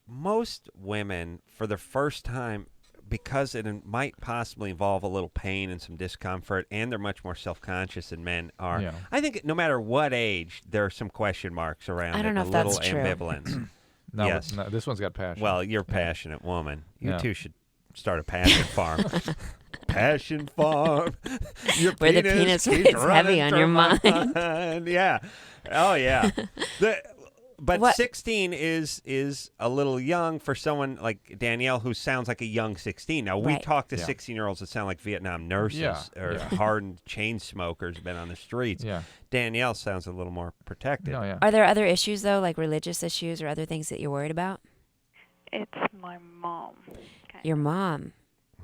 most women, for the first time, because it might possibly involve a little pain and some discomfort, and they're much more self-conscious than men are. Yeah. I think no matter what age, there are some question marks around I don't it, know a if little that's true. ambivalence. No, yes. no, this one's got passion. Well, you're a passionate woman. You Yeah. two should start a passion farm. Passion farm. Your Where the penis penis keeps is heavy running on through your my mind. Yeah. Oh, yeah. But What- 16 is a little young for someone like Danielle, who sounds like a young 16. Now, we Right. talk to Yeah. 16-year-olds that sound like Vietnam nurses or Yeah. hardened chain smokers been on the streets. Yeah. Danielle sounds a little more protected. No, yeah. Are there other issues, though, like religious issues or other things that you're worried about? It's my mom. Your mom.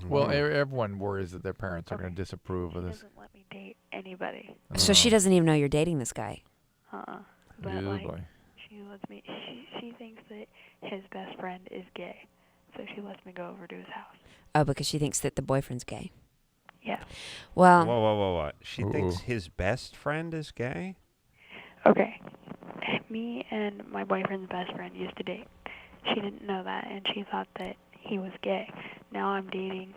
Well, everyone worries that their parents are going to disapprove She of this. doesn't let me date anybody. So she doesn't even know you're dating this guy. But Oh, like, boy. she lets me. She thinks that his best friend is gay, so she lets me go over to his house. Oh, because she thinks that the boyfriend's gay. Yeah. Well, Whoa. She thinks his best friend is gay? Okay. Me and my boyfriend's best friend used to date. She didn't know that, and she thought that he was gay. Now I'm dating,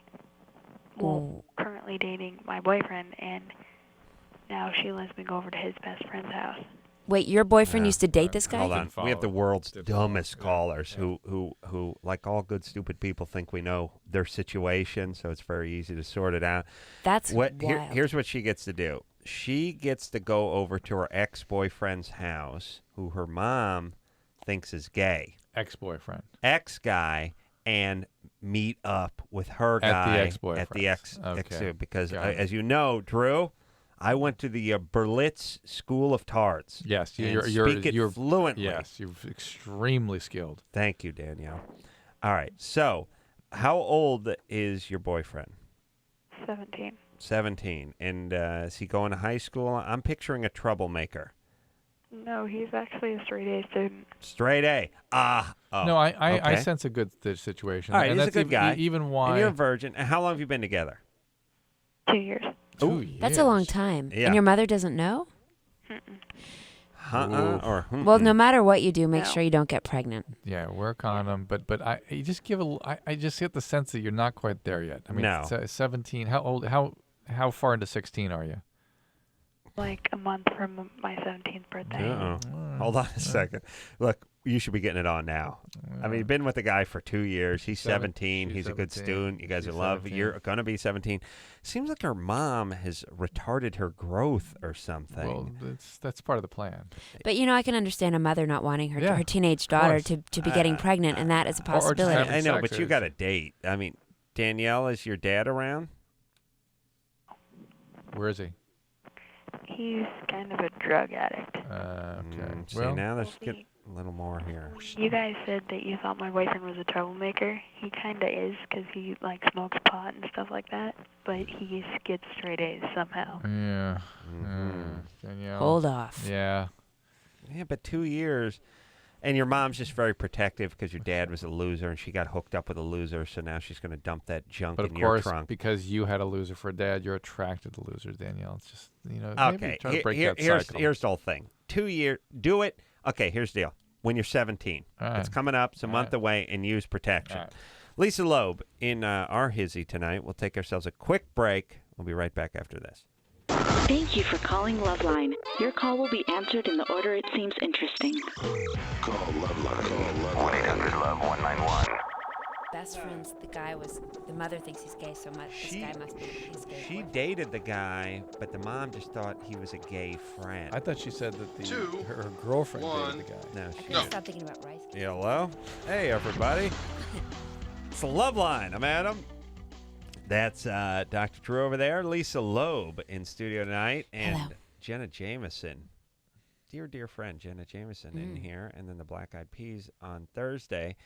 currently dating my boyfriend, and now she lets me go over to his best friend's house. Wait, your boyfriend used to date this guy? Hold on. We have the world's dumbest callers who, like all good stupid people, think we know their situation, so it's very easy to sort it out. That's wild. Here's what she gets to do. She gets to go over to her ex-boyfriend's house, who her mom thinks is gay. Ex-boyfriend. Ex-guy, and meet up with her guy. At the ex-boyfriend. At the ex Okay. because, Got it. as you know, Drew, I went to the Berlitz School of Tarts. Yes, and you're speak it fluently. Yes, you're extremely skilled. Thank you, Danielle. All right. So, how old is your boyfriend? 17. 17. And is he going to high school? I'm picturing a troublemaker. No, he's actually a straight A student. Straight A. Oh, No, I okay. sense a good situation. All right, and he's a that's good guy. Even why And you're a virgin. And how long have you been together? 2 years. 2 years. That's a long time. Yeah. And your mother doesn't know? Or Well, no matter what you do, make sure you don't get pregnant. Yeah, work on them. But you just give I just get the sense that you're not quite there yet. I mean, No. 17. How old? How far into 16 are you? Like a month from my 17th birthday. Uh-oh. Hold on a second. Look, you should be getting it on now. I mean, you've been with the guy for 2 years. He's 17. He's a good 17. student. You guys She's are in love. 17. You're going to be 17. Seems like her mom has retarded her growth or something. Well, that's part of the plan. But, I can understand a mother not wanting her, Yeah, her teenage of daughter course. to be getting pregnant, and that is a possibility. I know, but you got a date. I mean, Danielle, is your dad around? Where is he? He's kind of a drug addict. Okay. See, Well, now there's get a little more here. You guys said that you thought my boyfriend was a troublemaker. He kind of is because he smokes pot and stuff like that. But he gets straight A's somehow. Yeah. Danielle. Hold off. Yeah. Yeah, but 2 years. And your mom's just very protective because your dad was a loser and she got hooked up with a loser, so now she's going to dump that junk But in of your course, trunk. because you had a loser for a dad, you're attracted to losers, Danielle. It's just, maybe Okay, try to break that here's cycle. the whole thing. 2 years, do it. Okay, here's the deal. When you're 17, All right. it's coming up. It's a All month right. away, and use protection. All right. Lisa Loeb in our hizzy tonight. We'll take ourselves a quick break. We'll be right back after this. Thank you for calling LoveLine. Your call will be answered in the order it seems interesting. Call LoveLine. 1-800-LOVE-191. Best friends, the mother thinks he's gay so much. This guy must be his gay She dated the guy, but the mom just thought he was a gay friend. I thought she said that her girlfriend dated the guy. No, boyfriend. Stop thinking about rice. Hello? Hey, everybody. It's the Love Line. I'm Adam. That's Dr. Drew over there. Lisa Loeb in studio tonight. And Hello. Jenna Jameson. Dear friend Jenna Jameson in here. And then the Black Eyed Peas on Thursday.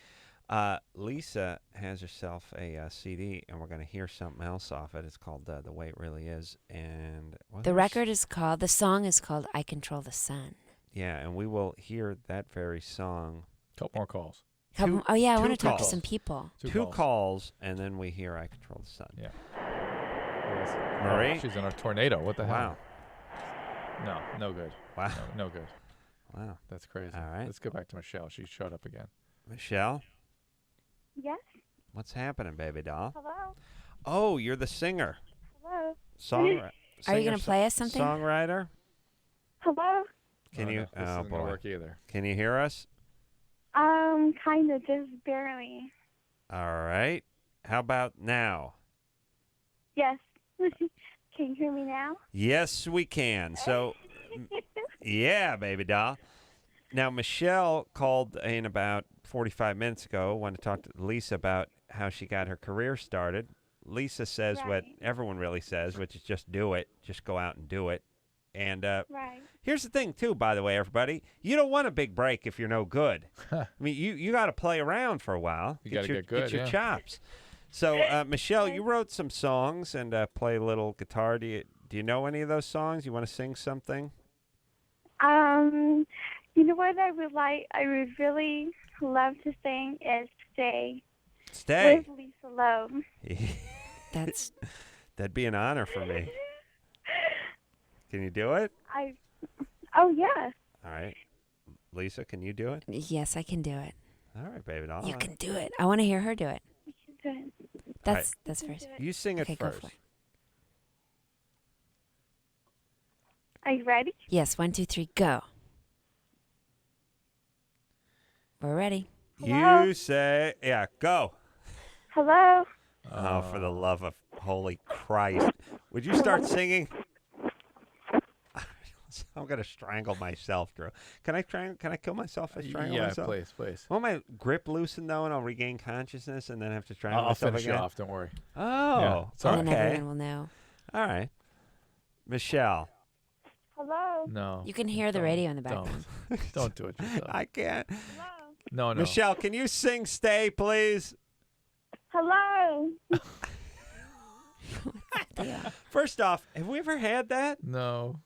Lisa has herself a CD, and we're going to hear something else off it. It's called The Way It Really Is. And The song is called I Control the Sun. Yeah, and we will hear that very song. Couple more calls. I want to talk to calls. some people. Two calls, and then we hear I Control the Sun. Yeah. Marie? She's in a tornado. What the hell? Wow. No good. Wow. No good. Wow. That's crazy. All right. Let's go back to Michelle. She showed up again. Michelle? Yes. What's happening, baby doll? Hello. Oh, you're the singer. Hello. Are you going to play us something? Songwriter? Hello. Can you? This Oh, isn't gonna boy. work either. Can you hear us? Kind of, just barely. All right. How about now? Yes. Can you hear me now? Yes, we can. So, yeah, baby doll. Now, Michelle called in about 45 minutes ago, wanted to talk to Lisa about how she got her career started. Lisa says what everyone really says, which is just do it. Just go out and do it. And here's the thing, too, by the way, everybody. You don't want a big break if you're no good. I mean, you got to play around for a while. You gotta get good, Get your yeah. chops. So, Michelle, you wrote some songs and play a little guitar. Do you know any of those songs? You want to sing something? You know what I would really love to sing is Stay. Stay. With Lisa Loeb. That'd be an honor for me. Can you do it? Oh, yeah. All right. Lisa, can you do it? Yes, I can do it. All right, baby doll. You can do it. I want to hear her do it. That's first. You sing it Okay, go first. for it. Are you ready? Yes, 1, 2, 3, go. We're ready. Hello? You say, yeah, go. Hello? Oh, for the love of holy Christ. Would you start singing? I'm going to strangle myself, Drew. Can I kill myself if I strangle Yeah, myself? please. Will my grip loosen, though, and I'll regain consciousness and then have to strangle I'll myself finish again? it off. Don't worry. Oh, Yeah, it's all And okay. then everyone will know. All right. Michelle. Hello? No. You can hear the radio in the background. Don't do it yourself. I can't. No. Michelle, can you sing Stay, please? Hello? First off, have we ever had that? No.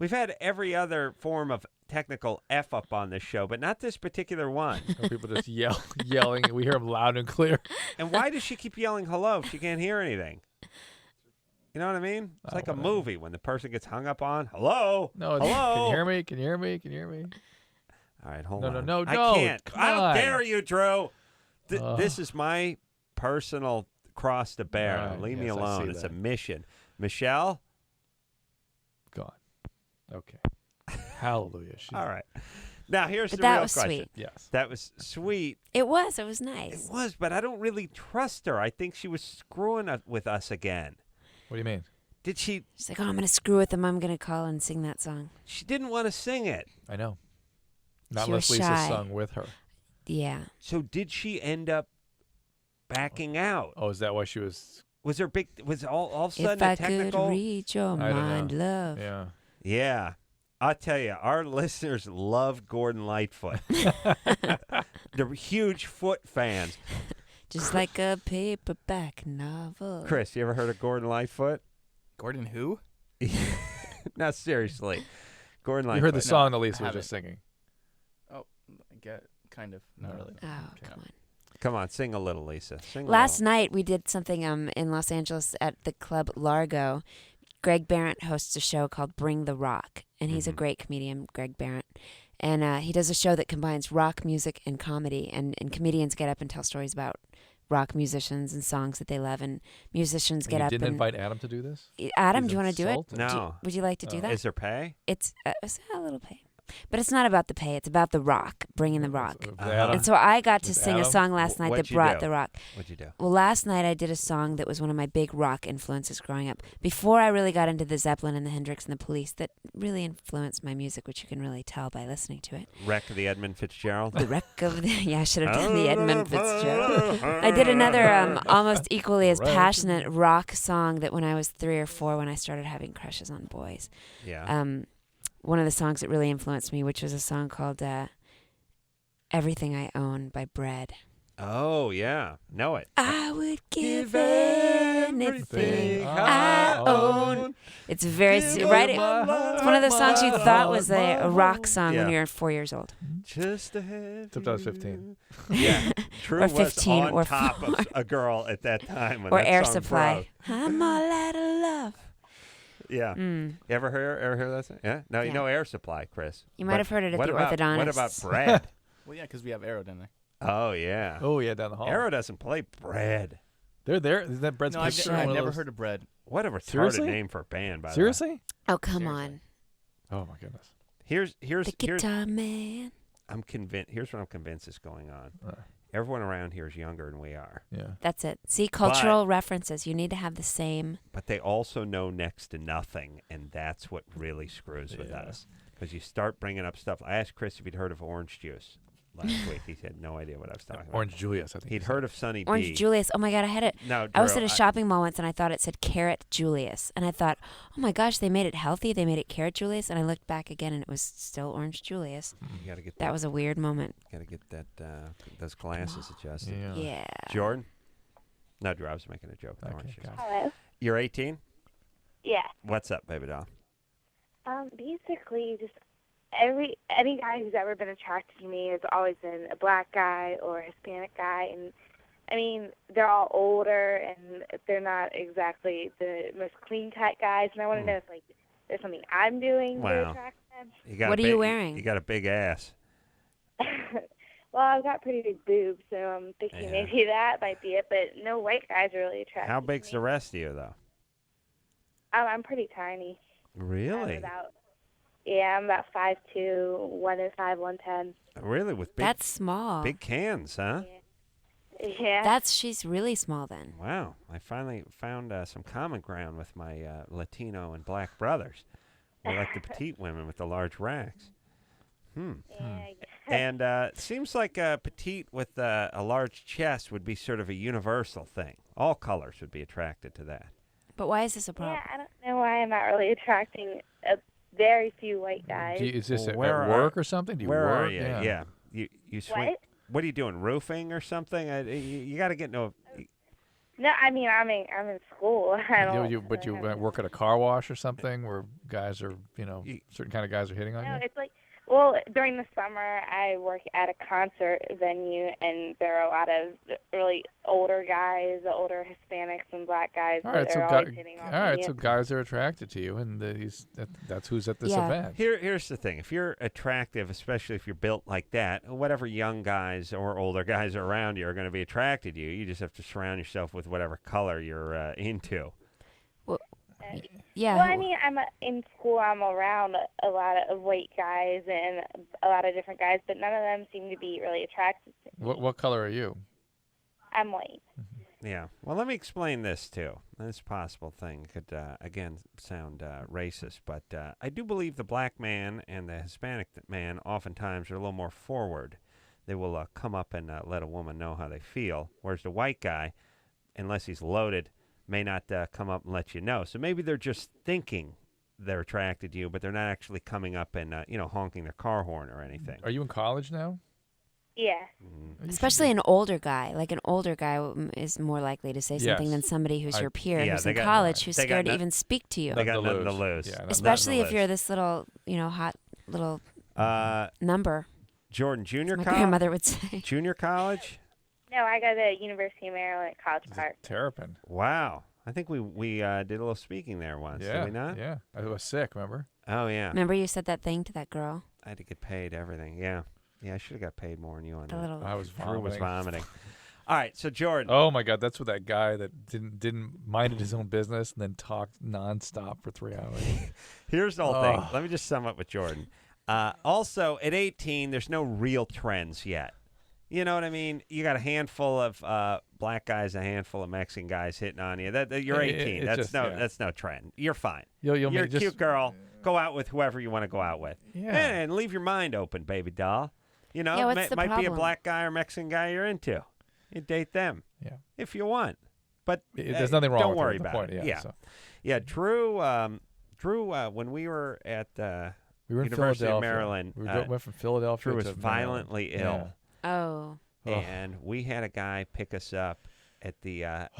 We've had every other form of technical F-up on this show, but not this particular one. People just yelling. We hear them loud and clear. And why does she keep yelling hello if she can't hear anything? You know what I mean? It's like a movie when the person gets hung up on hello. No, it's, hello. Can you hear me? Can you hear me? Can you hear me? All right, hold No, on. no, I don't. can't. Come I don't on. dare you, Drew. This is my personal cross to bear. All right, Leave me yes, I alone. see It's that. a mission. Michelle? Gone. Okay. Hallelujah. All right. Now, here's But the that real was question. sweet. Yes. That was sweet. It was nice. It was, but I don't really trust her. I think she was screwing with us again. What do you mean? Did she? She's like, oh, I'm going to screw with them. I'm going to call and sing that song. She didn't want to sing it. I know. Not She was unless Lisa shy. sung with her. Yeah. So did she end up backing out? Oh, is that why she was? Was there big? Was all of a sudden If I a technical? could read your I don't mind, know. love. Yeah. Yeah. I'll tell you, our listeners love Gordon Lightfoot. They're huge Foot fans. Just like a paperback novel. Chris, you ever heard of Gordon Lightfoot? Gordon who? No, seriously. Gordon You Lightfoot. heard the song that I Lisa was haven't. just singing. Oh, I get kind of. Not really. Oh, come on. Come on, sing a little, Lisa. Sing a Last little. night we did something in Los Angeles at the club Largo. Greg Barrett hosts a show called Bring the Rock, and he's a great comedian, Greg Barrett. And he does a show that combines rock music and comedy, and comedians get up and tell stories about rock musicians and songs that they love, and musicians And get you up didn't and invite Adam to do this? Adam, He's do you want to do it? insulted. No. Would you like to do that? Is there pay? It's a little pay. But it's not about the pay. It's about the rock, bringing the rock. Adam? And so I got to With sing a Adam? song last night What'd that you brought do? the rock. What'd you do? Well, last night I did a song that was one of my big rock influences growing up. Before I really got into the Zeppelin and the Hendrix and the Police, that really influenced my music, which you can really tell by listening to it. Wreck of the Edmund Fitzgerald? The wreck of the... Yeah, I should have done the Edmund Fitzgerald. I did another almost equally as passionate rock song that when I was 3 or 4, when I started having crushes on boys. Yeah. One of the songs that really influenced me, which was a song called Everything I Own by Bread. Oh, yeah. Know it. I would give anything I own. It's very right. It's one of those songs you thought was a rock song when you were 4 years old. Just to have Except I was 15. Yeah. Drew Or 15 was on or top 4. of a girl at that time when Or that Air song Supply. broke. I'm all out of love. Yeah. You ever hear that song? Yeah. No, you Yeah. know Air Supply, Chris. You might have heard it at what the about, orthodontist. What about Bread? Well, yeah, because we have Arrow down there. Oh yeah. Oh yeah, down the hall. Arrow doesn't play Bread. They're there. Is that Bread's No, I've picture? in I've one of never those- heard of Bread. What a retarded Seriously? name for a band, by the way. Seriously? Oh, come on. Oh my goodness. Here's The guitar man. I'm convinced. Here's what I'm convinced is going on. Everyone around here is younger than we are. Yeah. That's it. See, cultural references. You need to have the same. But they also know next to nothing, and that's what really screws with us. Because you start bringing up stuff. I asked Chris if he'd heard of orange juice last week. He had no idea what I was talking about. Orange Julius, I think. He'd heard of Sunny D. Orange Julius. Oh my God, I had it. No, I was Drew, at a shopping mall once and I thought it said Carrot Julius. And I thought, oh my gosh, they made it healthy. They made it Carrot Julius. And I looked back again and it was still Orange Julius. You gotta get that was a weird moment. Got to get that those glasses adjusted. Yeah. Jordan? No, Drew, I was making a joke. with orange juice. Hello. You're 18? Yeah. What's up, baby doll? Basically, just any guy who's ever been attracted to me has always been a black guy or a Hispanic guy, and I mean they're all older and they're not exactly the most clean cut guys. And I want to know if like there's something I'm doing to Wow. attract them. You got What a are you big- wearing? You got a big ass. Well, I've got pretty big boobs, so I'm thinking Yeah. maybe that might be it. But no white guys are really attracted. How big's the rest of you, though? I'm pretty tiny. Really? I'm about Yeah, I'm about 5'2", 105, 110. Really, with big, That's small. big cans, huh? Yeah. She's really small then. Wow, I finally found some common ground with my Latino and black brothers. We like the petite women with the large racks. And it seems like a petite with a large chest would be sort of a universal thing. All colors would be attracted to that. But why is this a problem? Yeah, I don't know why I'm not really attracting very few white guys. Is this Where at work or something? Do you where work? are you? Yeah. You swing. What? What are you doing? Roofing or something? You got to get no. No, I mean I'm in school. I don't. But you work at a car wash or something where guys are, certain kind of guys are hitting on No, you? it's like, well, during the summer I work at a concert venue, and there are a lot of really older guys, older Hispanics and black guys All right, that so are always hitting on me. so guys are attracted to you, and that's who's at this event. Here's the thing: if you're attractive, especially if you're built like that, whatever young guys or older guys are around you are going to be attracted to you. You just have to surround yourself with whatever color you're into. Yeah. Well, I mean, in school. I'm around a lot of white guys and a lot of different guys, but none of them seem to be really attracted to me. What color are you? I'm white. Yeah. Well, let me explain this too. This possible thing could again sound racist, but I do believe the black man and the Hispanic man oftentimes are a little more forward. They will come up and let a woman know how they feel, whereas the white guy, unless he's loaded, may not come up and let you know. So maybe they're just thinking they're attracted to you, but they're not actually coming up and honking their car horn or anything. Are you in college now? Yeah. Especially an older guy. Like an older guy is more likely to say something than somebody who's your peer, who's in college, who's scared to even speak to you. They got nothing to lose. Yeah, especially if you're this little, hot little number. Jordan, junior my college? My grandmother would say. Junior college? No, I go to University of Maryland at College Park. Terrapin. Wow. I think we did a little speaking there once, Yeah, did we not? Yeah. I was sick, remember? Oh, yeah. Remember you said that thing to that girl? I had to get paid everything, yeah. Yeah, I should have got paid more than you on that. I was Drew was vomiting. vomiting. All right, so Jordan. Oh my God, that's what that guy that didn't minded his own business and then talked nonstop for 3 hours. Here's the whole thing. Let me just sum up with Jordan. Also, at 18, there's no real trends yet. You know what I mean? You got a handful of black guys, a handful of Mexican guys hitting on you. You're 18. That's no trend. You're fine. You're a cute girl. Go out with whoever you want to go out with. Yeah. And leave your mind open, baby doll. You know, what's the might be a problem? black guy or Mexican guy you're into. You date them. Yeah. If you want. But there's nothing wrong don't with worry the about point, it. yeah, Yeah. Yeah, Drew, when we were at we were in University of Philadelphia. Maryland, We went from Philadelphia Drew was to violently Maryland. ill. Oh. And we had a guy pick us up at the I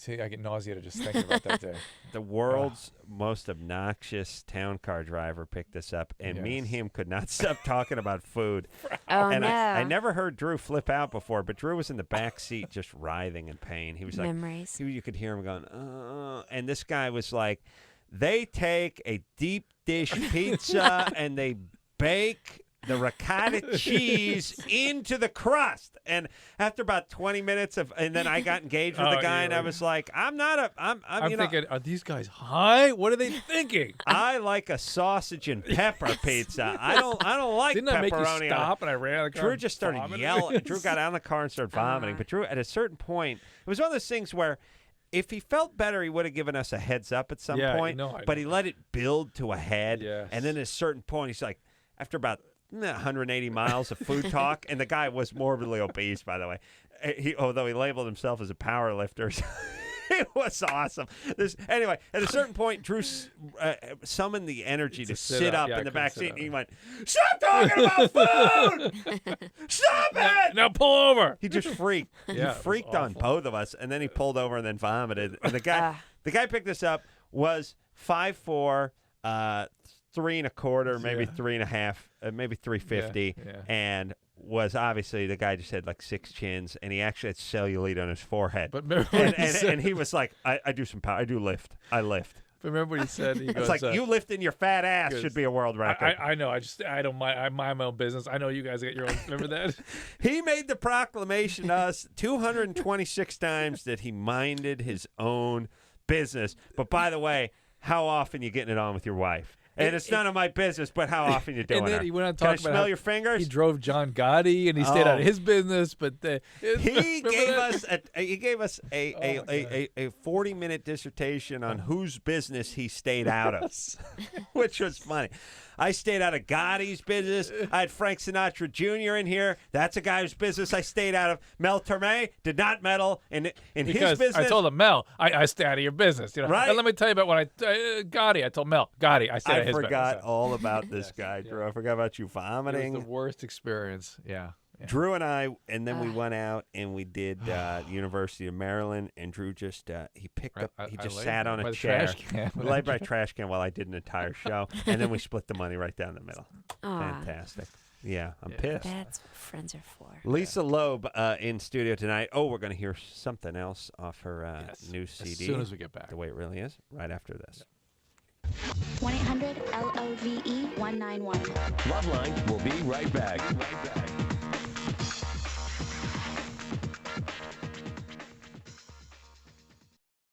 get nauseated just thinking about that day. the world's most obnoxious town car driver picked us up, and me and him could not stop talking about food. Oh, and no. I never heard Drew flip out before, but Drew was in the back seat just writhing in pain. He was like, Memories. you could hear him going, and this guy was like, they take a deep dish pizza and they bake the ricotta cheese into the crust. And after about 20 minutes and then I got engaged with the guy, and I was like, I'm thinking, are these guys high? What are they thinking? I like a sausage and pepper pizza. I don't like Didn't pepperoni. I make you stop and I ran out of the car? Drew just started vomiting? yelling. Drew got out of the car and started vomiting. But Drew, at a certain point, it was one of those things where if he felt better, he would have given us a heads up at some point. But he let it build to a head. Yes. And then at a certain point, he's like, after about 180 miles of food talk, and the guy was morbidly obese, by the way. Although he labeled himself as a power lifter. It was awesome. Anyway, at a certain point, Drew summoned the energy to sit up in the back seat, and he went, "Stop talking about food! Stop it! Now pull over!" He just freaked. Yeah, He freaked on both of us, and then he pulled over and then vomited. And the guy picked us up was 5'4", 3 1/4, maybe 3 1/2, maybe 350, and was obviously the guy just had like 6 chins, and he actually had cellulite on his forehead. But remember and he was like, I do some power. I do lift. I lift. But remember what he said? He goes, it's like you lifting your fat ass should be a world record. I know. I don't mind. I mind my own business. I know you guys get your own. Remember that? He made the proclamation to us 226 times that he minded his own business. But by the way, how often you getting it on with your wife? And it's none of my business, but how often you doing And then it? he went on Can I talking about smell how your fingers? He drove John Gotti, and he stayed out of Oh. his business. But He gave us a 40-minute dissertation on whose business he stayed out of, which was funny. I stayed out of Gotti's business. I had Frank Sinatra Jr. in here. That's a guy whose business I stayed out of. Mel Torme did not meddle in his because business. I told him, Mel, I stay out of your business. You know? Right. And let me tell you about when Gotti. I told Mel, Gotti, I stay out of I his forgot business. all about this guy, Drew. I forgot about you It vomiting. was the worst experience. Yeah. Drew and I, and then we went out and we did University of Maryland. And Drew just he picked up, he just laid sat on by a the chair, trash can. laid by a trash can while I did an entire show, and then we split the money right down the middle. Aw. Fantastic. Yeah, I'm pissed. That's what friends are for. Lisa Loeb in studio tonight. Oh, we're going to hear something else off her new CD. As soon as we get back. The way it really is, right after this. 1-800-LOVE-191. LoveLine will be right back.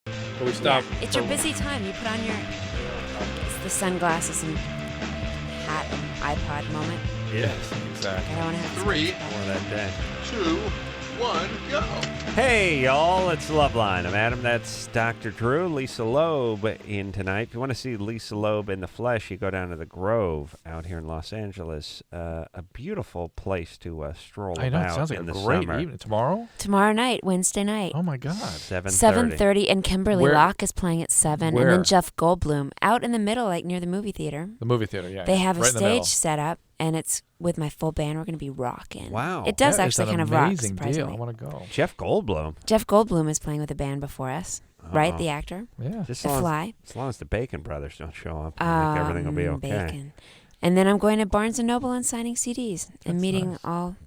But we stopped. It's your busy time. You put on your it's the sunglasses and hat and iPod moment. Yes, exactly. I don't want to have 3, More of that day. 2, 1, go. Hey, y'all, it's Loveline. I'm Adam. That's Dr. Drew. Lisa Loeb in tonight. If you want to see Lisa Loeb in the flesh, you go down to the Grove out here in Los Angeles. A beautiful place to stroll I know. about It sounds like in a the great summer. evening. Tomorrow? Tomorrow night, Wednesday night. Oh, my God. 7:30. And Kimberly Where- Locke is playing at 7. Where? And then Jeff Goldblum out in the middle, like near the movie theater. The movie theater, yeah. They yeah. have a Right in the middle. stage set up, and it's with my full band. We're going to be rocking. Wow. It does That is actually an kind of rock, amazing deal. surprisingly. I want to go. Jeff Goldblum. Jeff Goldblum is playing with a band before us, right? Oh. The actor. Yeah. Just The as long Fly. As long as the Bacon brothers don't show up, I think everything will be okay. Bacon. And then I'm going to Barnes & Noble and signing CDs and That's meeting nice. all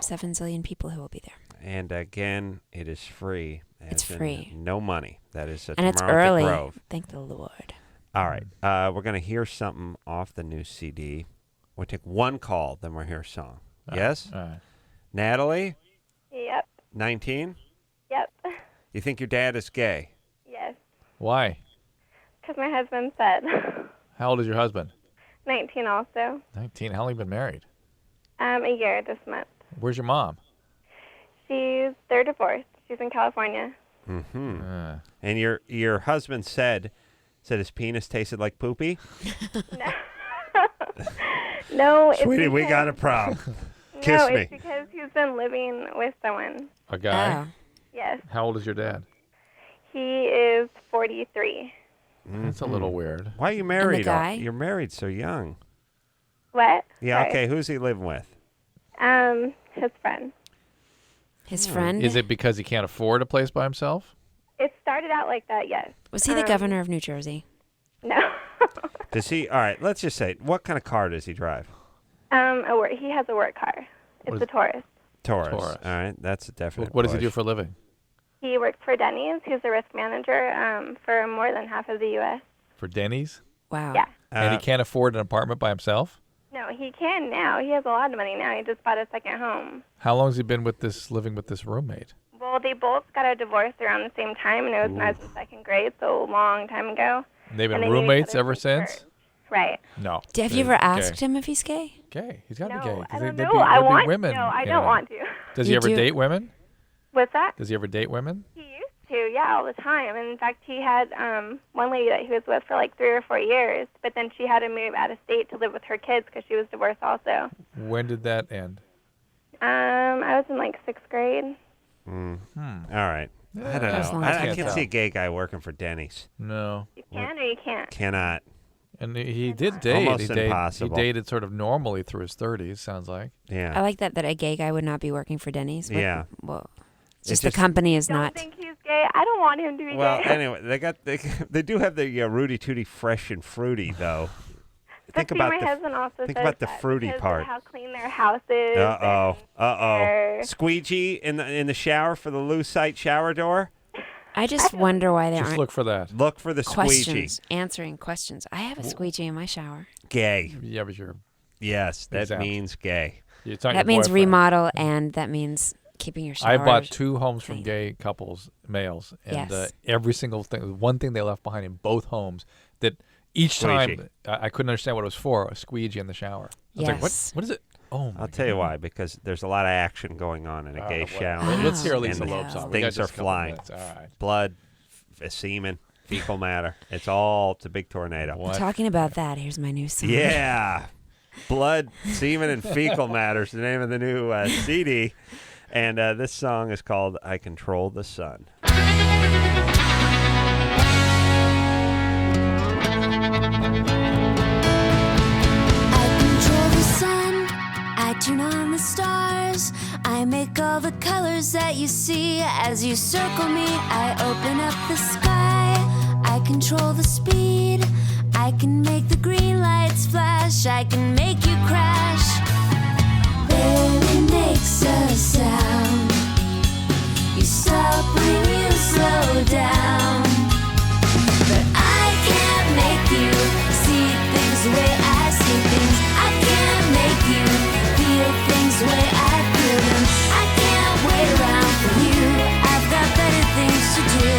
7 zillion people who will be there. And again, it is free. It's as in free. No money. That is And it's tomorrow at the early. Grove. Thank the Lord. All right. We're going to hear something off the new CD. We'll take one call, then we'll hear a song. Yes? All right. Natalie, Yep. 19? Yep. You think your dad is gay? Yes. Why? Because my husband said. How old is your husband? 19 also. 19. How long have you been married? A year this month. Where's your mom? They're divorced. She's in California. Mm-hmm. Uh, And your husband said his penis tasted like poopy? No, it's Sweetie, we because- got a problem. No, Kiss me. it's because he's been living with someone. a guy? Yes. How old is your dad? He is 43. That's a little weird. Why are you married? guy? You're married so young. What? Yeah, Sorry. okay. Who's he living with? His friend. His friend? Is it because he can't afford a place by himself? It started out like that, yes. Was he the governor of New Jersey? No. Does he? All right, let's just say, what kind of car does he drive? He has a work car. It's a Taurus. Taurus. Taurus. All right, that's a definite. What does he push. do for a living? He works for Denny's. He's a risk manager for more than half of the U.S. For Denny's? Wow. Yeah. And he can't afford an apartment by himself? No, he can now. He has a lot of money now. He just bought a second home. How long has he been living with this roommate? Well, they both got a divorce around the same time, and it was when I was in second grade, so a long time ago. They've been And they knew each roommates other ever since since? Right. No. Have you ever asked him if he's gay? Gay. He's got to No, be gay. 'cause I don't there'd know. be- I there'd be want women to. I in don't it. want to. Does he You ever do. date women? What's that? Does he ever date women? He used to, yeah, all the time. And in fact, he had one lady that he was with for like 3 or 4 years, but then she had to move out of state to live with her kids because she was divorced also. When did that end? I was in like 6th grade. All right. I don't As know. long as I you can't tell. see a gay guy working for Denny's. No. You can or you can't. Cannot. And he did date. Almost impossible. He dated sort of normally through his 30s, sounds like. Yeah. I like that a gay guy would not be working for Denny's. Yeah. Well, It's just just- the company is Don't not. think he's gay. I don't want him to be Well, gay. anyway, they do have the Rudy Tooty Fresh and Fruity though. But see, my husband also think says about the that fruity because part. of how clean their house is. Uh-oh. Squeegee in the shower for the Lucite shower door. I just wonder why there Just aren't look for that. Look for the squeegee. questions, answering questions. I have a squeegee in my shower. Gay. Yeah, but you're... Yes, that Exempt. means gay. It's not That your means boyfriend. remodel, and that means keeping your shower. I bought 2 homes from gay couples, males, and Yes. every single thing, one thing they left behind in both homes that each Squeegee. time I couldn't understand what it was for. A squeegee in the shower. I was like, what is it? Oh, my I'll tell you why. Because there's a lot of action going on in a gay shower. Let's hear a And Lisa Loeb song. We got Things are just a couple flying. minutes. All right. Blood, semen, fecal matter. It's a big tornado. Talking about that, here's my new song. Yeah. Blood, semen, and fecal matter is the name of the new CD. And this song is called I Control the Sun. I turn on the stars. I make all the colors that you see as you circle me. I open up the sky. I control the speed. I can make the green lights flash. I can make you crash. Barely makes a sound. You stop when you slow down. But I can't make you see things the way I see things. I can't make you feel things the way I feel them. I can't wait around for you. I've got better things to do.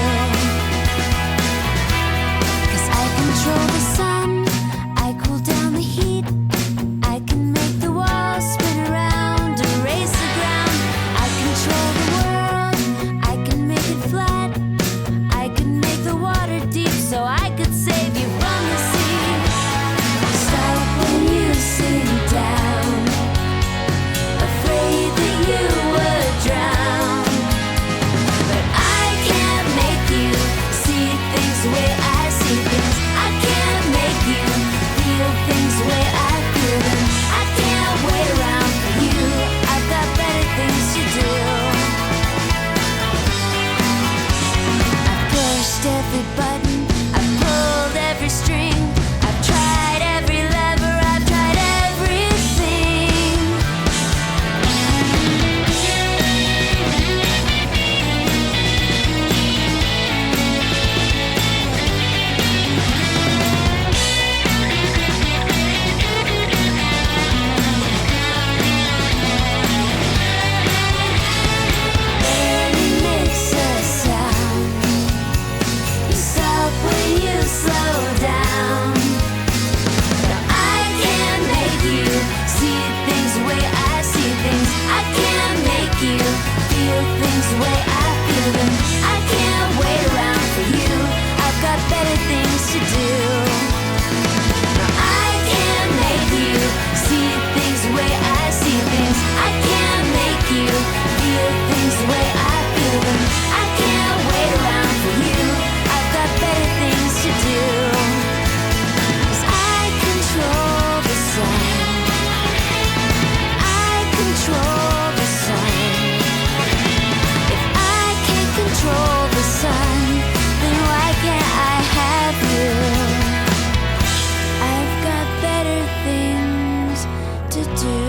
'Cause I control the sun. I cool down the heat. I can make the walls spin around, erase the ground. I control the world. I can make it flat. I can make the water deep so I could save you from the sea. Stop when you sink down, afraid that you would drown. But I can't make you see things the way I see things. I can't make you feel things the way I feel them. I can't wait around for you. I've got better things to do. I've pushed every button. I've pulled every string. I've tried every lever. I've tried everything. Barely makes a sound. You stop when you slow down. But I can't make you see things the way I see things. I can't make you feel things the way I feel them. I can't wait around for you. I've got better things to do. I can't make you see things the way I see things. I can't make you feel things the way I feel them. I can't wait around for you. I've got better things to do. 'Cause I control the sun. I control the sun. If I can't control the sun, then why can't I have you? I've got better things to do.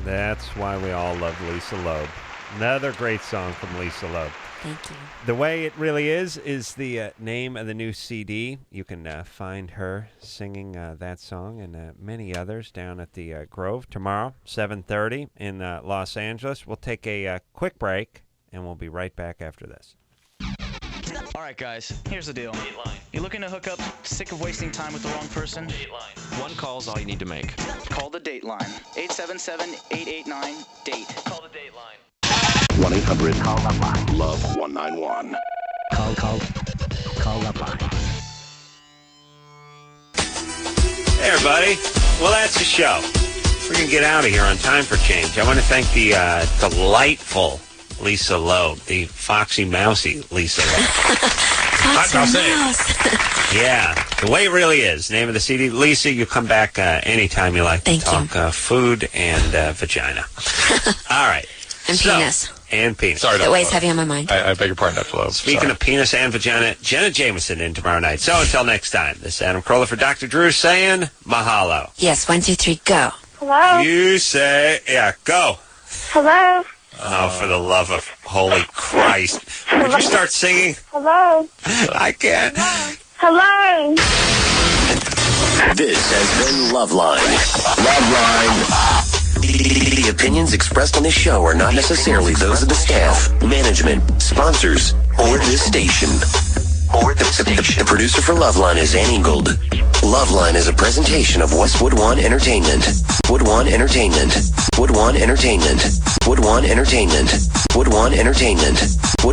That's why we all love Lisa Loeb. Another great song from Lisa Loeb. Thank you. The Way It Really Is the name of the new CD. You can find her singing that song and many others down at the Grove tomorrow, 7:30 in Los Angeles. We'll take a quick break, and we'll be right back after this. All right, guys, here's the deal. You looking to hook up, sick of wasting time with the wrong person? One call's all you need to make. Call the Dateline. 877-889-DATE. Call the Dateline. 1-800-LOVE-191. Call LoveLine. Hey, everybody. Well, that's the show. We're going to get out of here on time for change. I want to thank the delightful Lisa Loeb, the foxy mousy Lisa Loeb. Yeah, The Way It Really Is, name of the CD. Lisa, you come back anytime you like to talk food and vagina. All right. And penis. And penis. Sorry, that weighs heavy on my mind. I beg your pardon, Dr. Loeb. Speaking of penis and vagina, Jenna Jameson in tomorrow night. So until next time, this is Adam Carolla for Dr. Drew saying mahalo. Yes, 1, 2, 3, go. Hello? You say, yeah, go. Hello? Oh, for the love of holy Christ. Would you start singing? Hello? I can't. Hello? This has been LoveLine. LoveLine. The opinions expressed on this show are not necessarily those of the staff, management, sponsors, or this station. The producer for LoveLine is Annie Gold. LoveLine is a presentation of Westwood One Entertainment. Wood One Entertainment. Wood One Entertainment. Wood One Entertainment. Wood One Entertainment. Wood